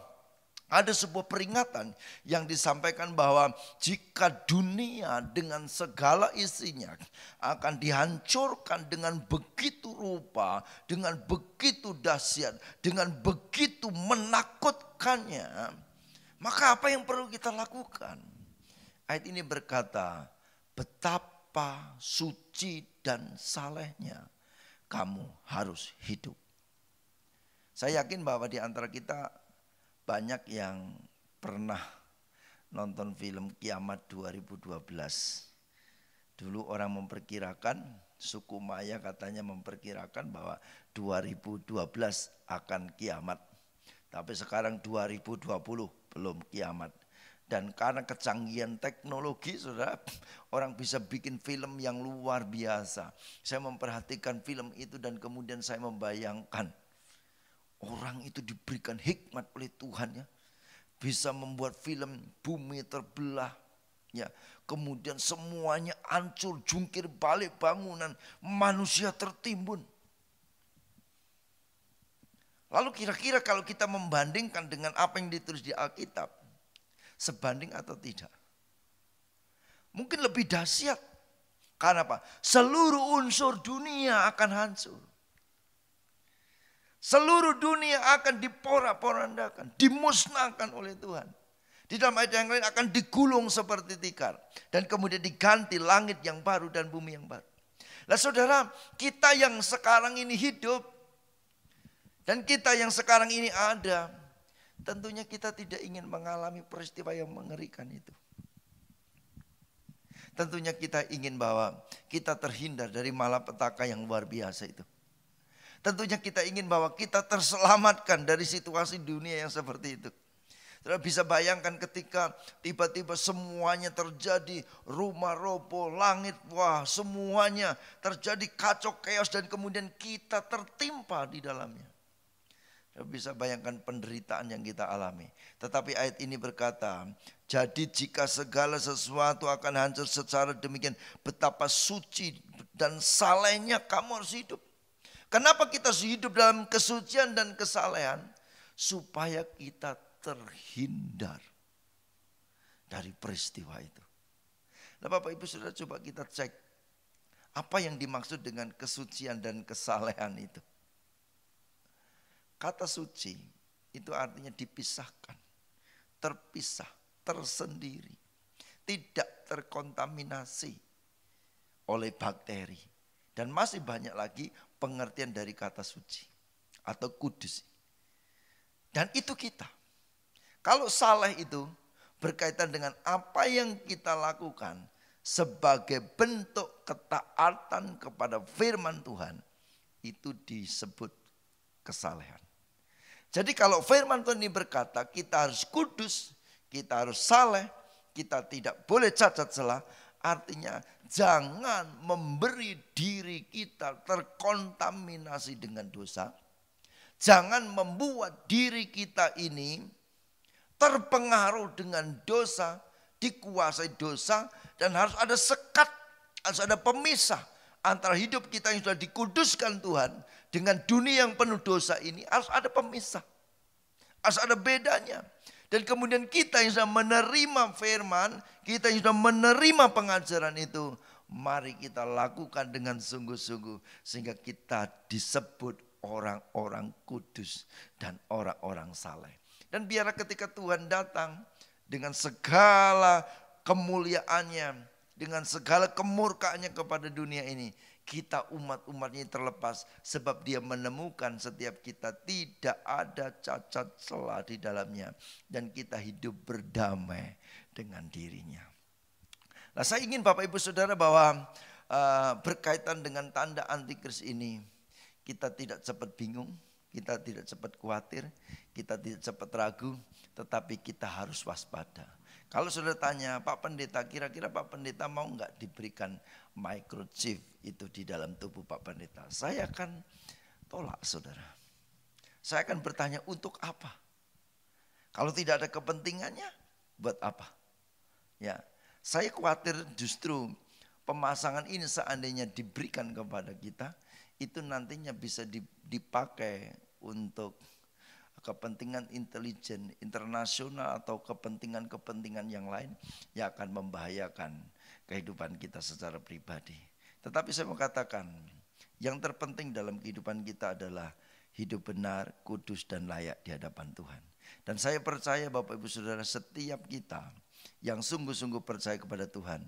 ada sebuah peringatan yang disampaikan bahwa jika dunia dengan segala isinya akan dihancurkan dengan begitu rupa, dengan begitu dahsyat, dengan begitu menakutkannya, maka apa yang perlu kita lakukan? Ayat ini berkata, betapa suci dan salehnya kamu harus hidup. Saya yakin bahwa di antara kita banyak yang pernah nonton film Kiamat 2012. Dulu orang memperkirakan, suku Maya katanya memperkirakan bahwa 2012 akan kiamat. Tapi sekarang 2020 belum kiamat. Dan karena kecanggihan teknologi, saudara, orang bisa bikin film yang luar biasa. Saya memperhatikan film itu dan kemudian saya membayangkan, orang itu diberikan hikmat oleh Tuhan, ya, bisa membuat film bumi terbelah, ya, kemudian semuanya hancur, jungkir balik bangunan, manusia tertimbun. Lalu kira-kira kalau kita membandingkan dengan apa yang ditulis di Alkitab, sebanding atau tidak? Mungkin lebih dahsyat. Karena apa? Seluruh unsur dunia akan hancur. Seluruh dunia akan diporak-porandakan, dimusnahkan oleh Tuhan. Di dalam ayat yang lain akan digulung seperti tikar. Dan kemudian diganti langit yang baru dan bumi yang baru. Nah saudara, kita yang sekarang ini hidup, dan kita yang sekarang ini ada, tentunya kita tidak ingin mengalami peristiwa yang mengerikan itu. Tentunya kita ingin bahwa kita terhindar dari malapetaka yang luar biasa itu. Tentunya kita ingin bahwa kita terselamatkan dari situasi dunia yang seperti itu. Saudara bisa bayangkan ketika tiba-tiba semuanya terjadi, rumah roboh, langit, wah semuanya terjadi kacau chaos dan kemudian kita tertimpa di dalamnya. Saudara bisa bayangkan penderitaan yang kita alami. Tetapi ayat ini berkata, jadi jika segala sesuatu akan hancur secara demikian, betapa suci dan salehnya kamu harus hidup. Kenapa kita harus hidup dalam kesucian dan kesalehan? Supaya kita terhindar dari peristiwa itu. Nah Bapak Ibu Saudara, coba kita cek apa yang dimaksud dengan kesucian dan kesalehan itu. Kata suci itu artinya dipisahkan, terpisah, tersendiri, tidak terkontaminasi oleh bakteri. Dan masih banyak lagi pengertian dari kata suci atau kudus. Dan itu kita. Kalau saleh itu berkaitan dengan apa yang kita lakukan sebagai bentuk ketaatan kepada firman Tuhan, itu disebut kesalehan. Jadi kalau firman Tuhan ini berkata kita harus kudus, kita harus saleh, kita tidak boleh cacat celah, artinya jangan memberi diri kita terkontaminasi dengan dosa. Jangan membuat diri kita ini terpengaruh dengan dosa, dikuasai dosa, dan harus ada sekat, harus ada pemisah antara hidup kita yang sudah dikuduskan Tuhan dengan dunia yang penuh dosa ini. Harus ada pemisah, harus ada bedanya. Dan kemudian kita yang sudah menerima firman, kita yang sudah menerima pengajaran itu, mari kita lakukan dengan sungguh-sungguh sehingga kita disebut orang-orang kudus dan orang-orang saleh. Dan biarlah ketika Tuhan datang dengan segala kemuliaannya, dengan segala kemurkaannya kepada dunia ini, kita umat-umatnya terlepas sebab dia menemukan setiap kita tidak ada cacat celah di dalamnya dan kita hidup berdamai dengan dirinya. Nah, saya ingin Bapak Ibu Saudara bahwa berkaitan dengan tanda antikris ini kita tidak cepat bingung, kita tidak cepat khawatir, kita tidak cepat ragu, tetapi kita harus waspada. Kalau saudara tanya, Pak Pendeta, kira-kira Pak Pendeta mau enggak diberikan microchip itu di dalam tubuh Pak Pendeta? Saya akan tolak saudara. Saya akan bertanya untuk apa? Kalau tidak ada kepentingannya, buat apa? Ya, saya khawatir justru pemasangan ini seandainya diberikan kepada kita, itu nantinya bisa dipakai untuk kepentingan intelijen internasional atau kepentingan-kepentingan yang lain yang akan membahayakan kehidupan kita secara pribadi. Tetapi saya mau katakan, yang terpenting dalam kehidupan kita adalah hidup benar, kudus dan layak di hadapan Tuhan. Dan saya percaya Bapak Ibu Saudara, setiap kita yang sungguh-sungguh percaya kepada Tuhan,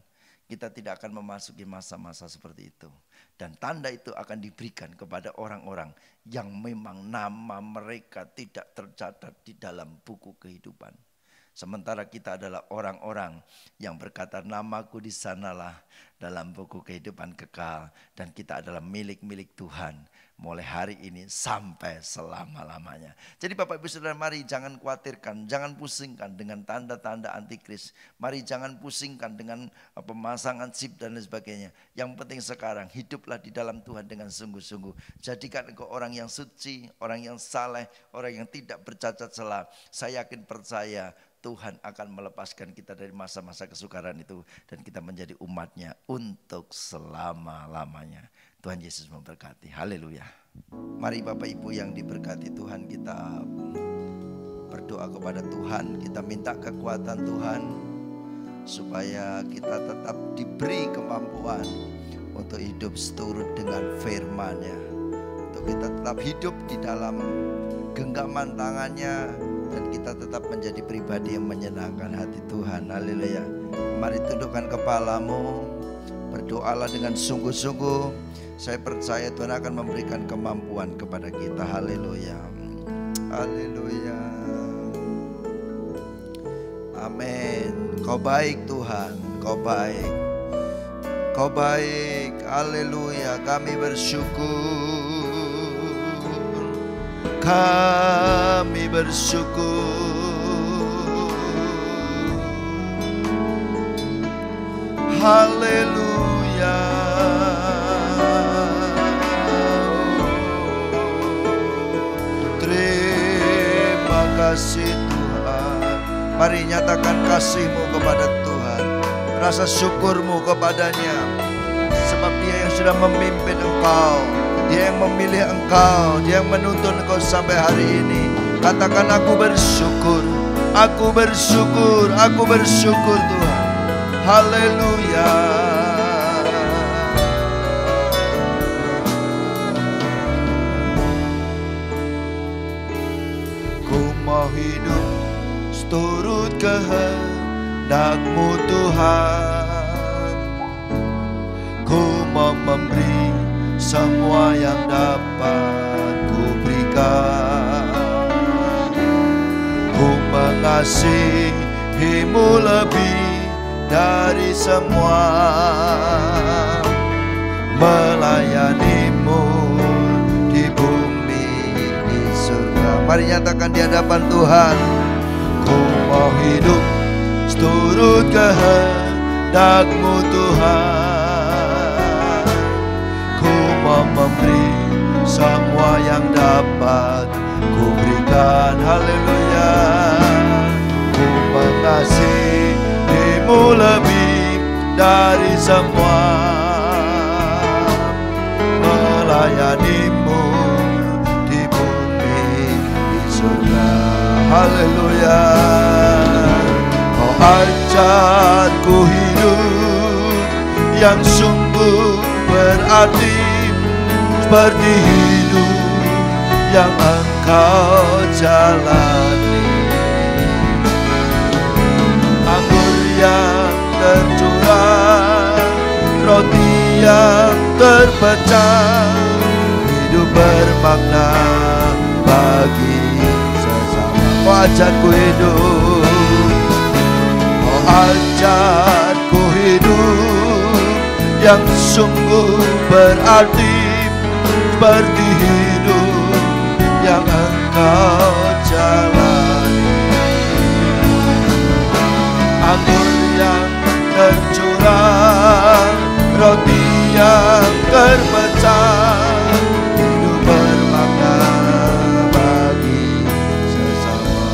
kita tidak akan memasuki masa-masa seperti itu. Dan tanda itu akan diberikan kepada orang-orang yang memang nama mereka tidak tercatat di dalam buku kehidupan. Sementara kita adalah orang-orang yang berkata namaku di sanalah dalam buku kehidupan kekal. Dan kita adalah milik-milik Tuhan mulai hari ini sampai selama-lamanya. Jadi Bapak Ibu Saudara, mari jangan khawatirkan, jangan pusingkan dengan tanda-tanda antikris. Mari jangan pusingkan dengan pemasangan chip dan lain sebagainya. Yang penting sekarang hiduplah di dalam Tuhan dengan sungguh-sungguh. Jadikan engkau orang yang suci, orang yang saleh, orang yang tidak bercacat celah. Saya yakin percaya Tuhan akan melepaskan kita dari masa-masa kesukaran itu dan kita menjadi umatnya untuk selama-lamanya. Tuhan Yesus memberkati. Haleluya. Mari Bapak Ibu yang diberkati Tuhan, kita berdoa kepada Tuhan. Kita minta kekuatan Tuhan supaya kita tetap diberi kemampuan untuk hidup seturut dengan firman-Nya. Untuk kita tetap hidup di dalam genggaman tangan-Nya dan kita tetap menjadi pribadi yang menyenangkan hati Tuhan. Haleluya. Mari tundukkan kepalamu, berdoalah dengan sungguh-sungguh. Saya percaya Tuhan akan memberikan kemampuan kepada kita. Haleluya. Haleluya. Amin. Kau baik Tuhan, Kau baik. Kau baik. Haleluya. Kami bersyukur. kami bersyukur. Haleluya. Terima kasih Tuhan. Mari nyatakan kasih-Mu kepada Tuhan, rasa syukur-Mu kepadanya, sebab Dia yang sudah memimpin engkau, Dia yang memilih engkau, Dia yang menuntun engkau sampai hari ini. Katakan, aku bersyukur, aku bersyukur, aku bersyukur Tuhan. Haleluya. Ku mau hidup seturut kehendak-Mu Tuhan. Ku mau memberi semua yang dapat ku berikan. Ku mengasihi-Mu lebih dari semua, melayani-Mu di bumi, di surga. Mari nyatakan di hadapan Tuhan, ku mau hidup seturut kehendak-Mu Tuhan. Ku mau memberi semua yang dapat ku berikan. Haleluya. Ku mengasihi-Mu lebih dari semua, melayani-Mu di bumi, di surga. Haleluya. Kau ajarku hidup yang sungguh berarti, seperti hidup yang Engkau jalani. Anggur yang tercurah, roti yang terpecah, hidup bermakna bagi sesama. Kau ajarku hidup, Kau ajarku hidup yang sungguh berarti, seperti hidup yang Engkau jalani. Anggur yang tercurah, roti yang terpecah, hidup bermakna bagi sesama.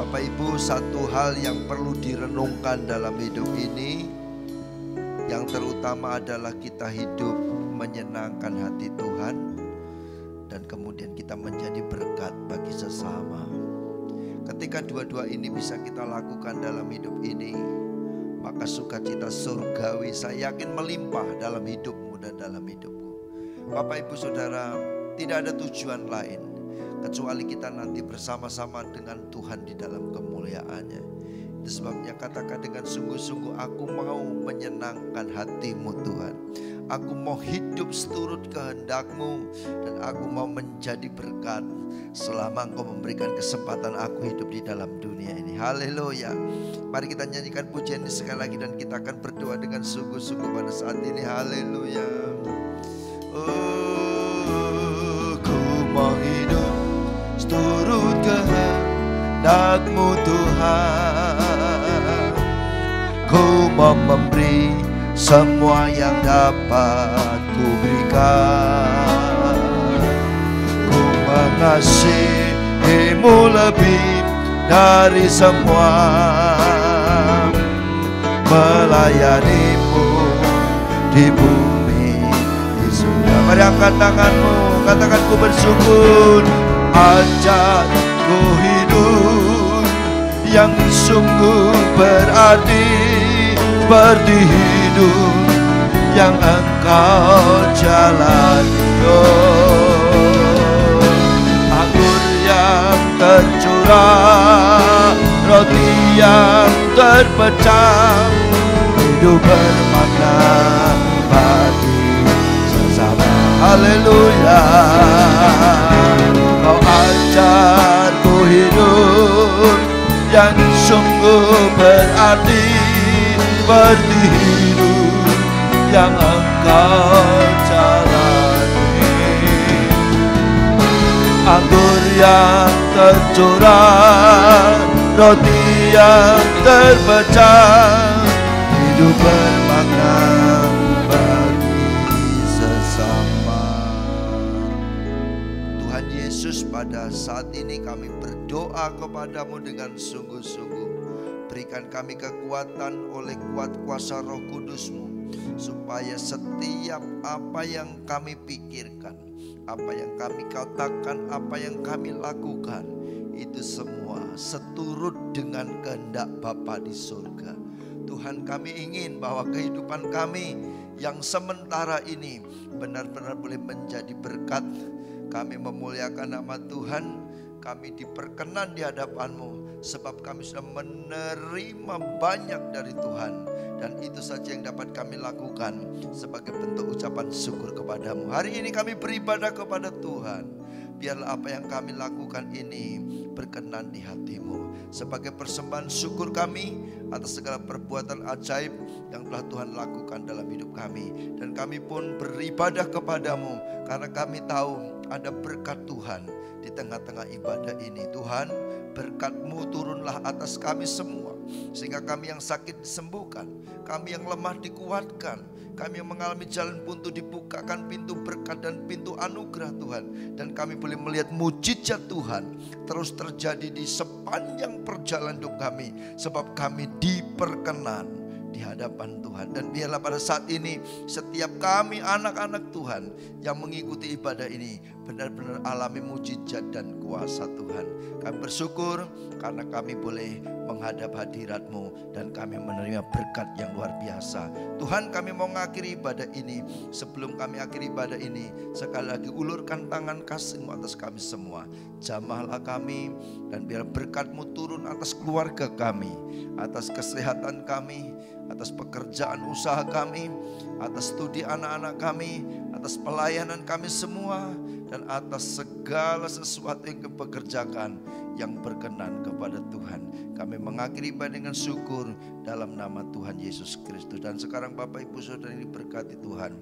Bapak Ibu, satu hal yang perlu direnungkan dalam hidup ini, yang terutama adalah kita hidup menyenangkan hati Tuhan, dan kemudian kita menjadi berkat bagi sesama. Ketika dua-dua ini bisa kita lakukan dalam hidup ini, maka sukacita surgawi saya yakin melimpah dalam hidupmu dan dalam hidupku. Bapak Ibu Saudara, tidak ada tujuan lain kecuali kita nanti bersama-sama dengan Tuhan di dalam kemuliaannya. Itu sebabnya katakan dengan sungguh-sungguh, aku mau menyenangkan hati-Mu Tuhan. Aku mau hidup seturut kehendak-Mu, dan aku mau menjadi berkat selama Engkau memberikan kesempatan aku hidup di dalam dunia ini. Haleluya. Mari kita nyanyikan pujian ini sekali lagi, dan kita akan berdoa dengan sungguh-sungguh pada saat ini. Haleluya. Oh, ku mau hidup seturut kehendak-Mu Tuhan. Ku mau memberi semua yang dapat ku berikan. Ku mengasihi-Mu lebih dari semua, melayani-Mu di bumi, di surga. Mari angkat tanganmu, katakan ku bersyukur. Ajarku hidup yang sungguh berarti, seperti hidup yang Engkau jalani. Oh, anggur yang tercurah, roti yang terpecah, hidup bermakna bagi sesama. Haleluya. Kau ajarku hidup yang sungguh berarti, seperti hidup yang Engkau jalani. anggur yang tercurah, roti yang terpecah, hidup bermakna bagi sesama. Tuhan Yesus, pada saat ini kami berdoa kepadamu dengan sungguh-sungguh. Berikan kami kekuatan oleh kuat kuasa Roh Kudus-Mu, supaya setiap apa yang kami pikirkan, apa yang kami katakan, apa yang kami lakukan, itu semua seturut dengan kehendak Bapa di surga. Tuhan, kami ingin bahwa kehidupan kami yang sementara ini benar-benar boleh menjadi berkat. Kami memuliakan nama Tuhan, kami diperkenan di hadapan-Mu, sebab kami sudah menerima banyak dari Tuhan. Dan itu saja yang dapat kami lakukan sebagai bentuk ucapan syukur kepadamu. Hari ini kami beribadah kepada Tuhan. Biarlah apa yang kami lakukan ini berkenan di hati-Mu, sebagai persembahan syukur kami atas segala perbuatan ajaib yang telah Tuhan lakukan dalam hidup kami. Dan kami pun beribadah kepadamu karena kami tahu ada berkat Tuhan di tengah-tengah ibadah ini. Tuhan, berkat-Mu turunlah atas kami semua, sehingga kami yang sakit disembuhkan, kami yang lemah dikuatkan, kami yang mengalami jalan buntu dibukakan pintu berkat dan pintu anugerah Tuhan. Dan kami boleh melihat mujizat Tuhan terus terjadi di sepanjang perjalanan hidup kami, sebab kami diperkenan di hadapan Tuhan. Dan biarlah pada saat ini setiap kami anak-anak Tuhan yang mengikuti ibadah ini benar-benar alami mujizat dan kuasa Tuhan. Kami bersyukur karena kami boleh menghadap hadirat-Mu dan kami menerima berkat yang luar biasa. Tuhan, kami mau mengakhiri ibadah ini. Sebelum kami akhiri ibadah ini, sekali lagi ulurkan tangan kasih-Mu atas kami semua. Jamahlah kami dan biar berkat-Mu turun atas keluarga kami, atas kesehatan kami, atas pekerjaan usaha kami, atas studi anak-anak kami, atas pelayanan kami semua, dan atas segala sesuatu yang kami pekerjakan yang berkenan kepada Tuhan. Kami mengakhiri ibadah dengan syukur dalam nama Tuhan Yesus Kristus. Dan sekarang Bapak Ibu Saudara yang diberkati Tuhan,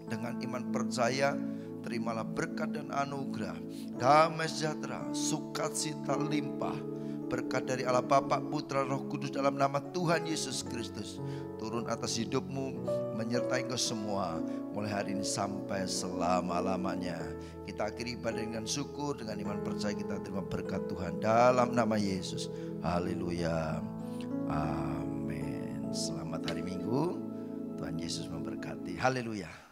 dengan iman percaya terimalah berkat dan anugerah, damai sejahtera, sukacita limpah, berkat dari Allah Bapa, Putra, Roh Kudus dalam nama Tuhan Yesus Kristus turun atas hidupmu, menyertai engkau semua mulai hari ini sampai selama-lamanya. Kita akhiri ibadah dengan syukur, dengan iman percaya kita terima berkat Tuhan dalam nama Yesus. Haleluya. Amin. Selamat hari Minggu. Tuhan Yesus memberkati. Haleluya.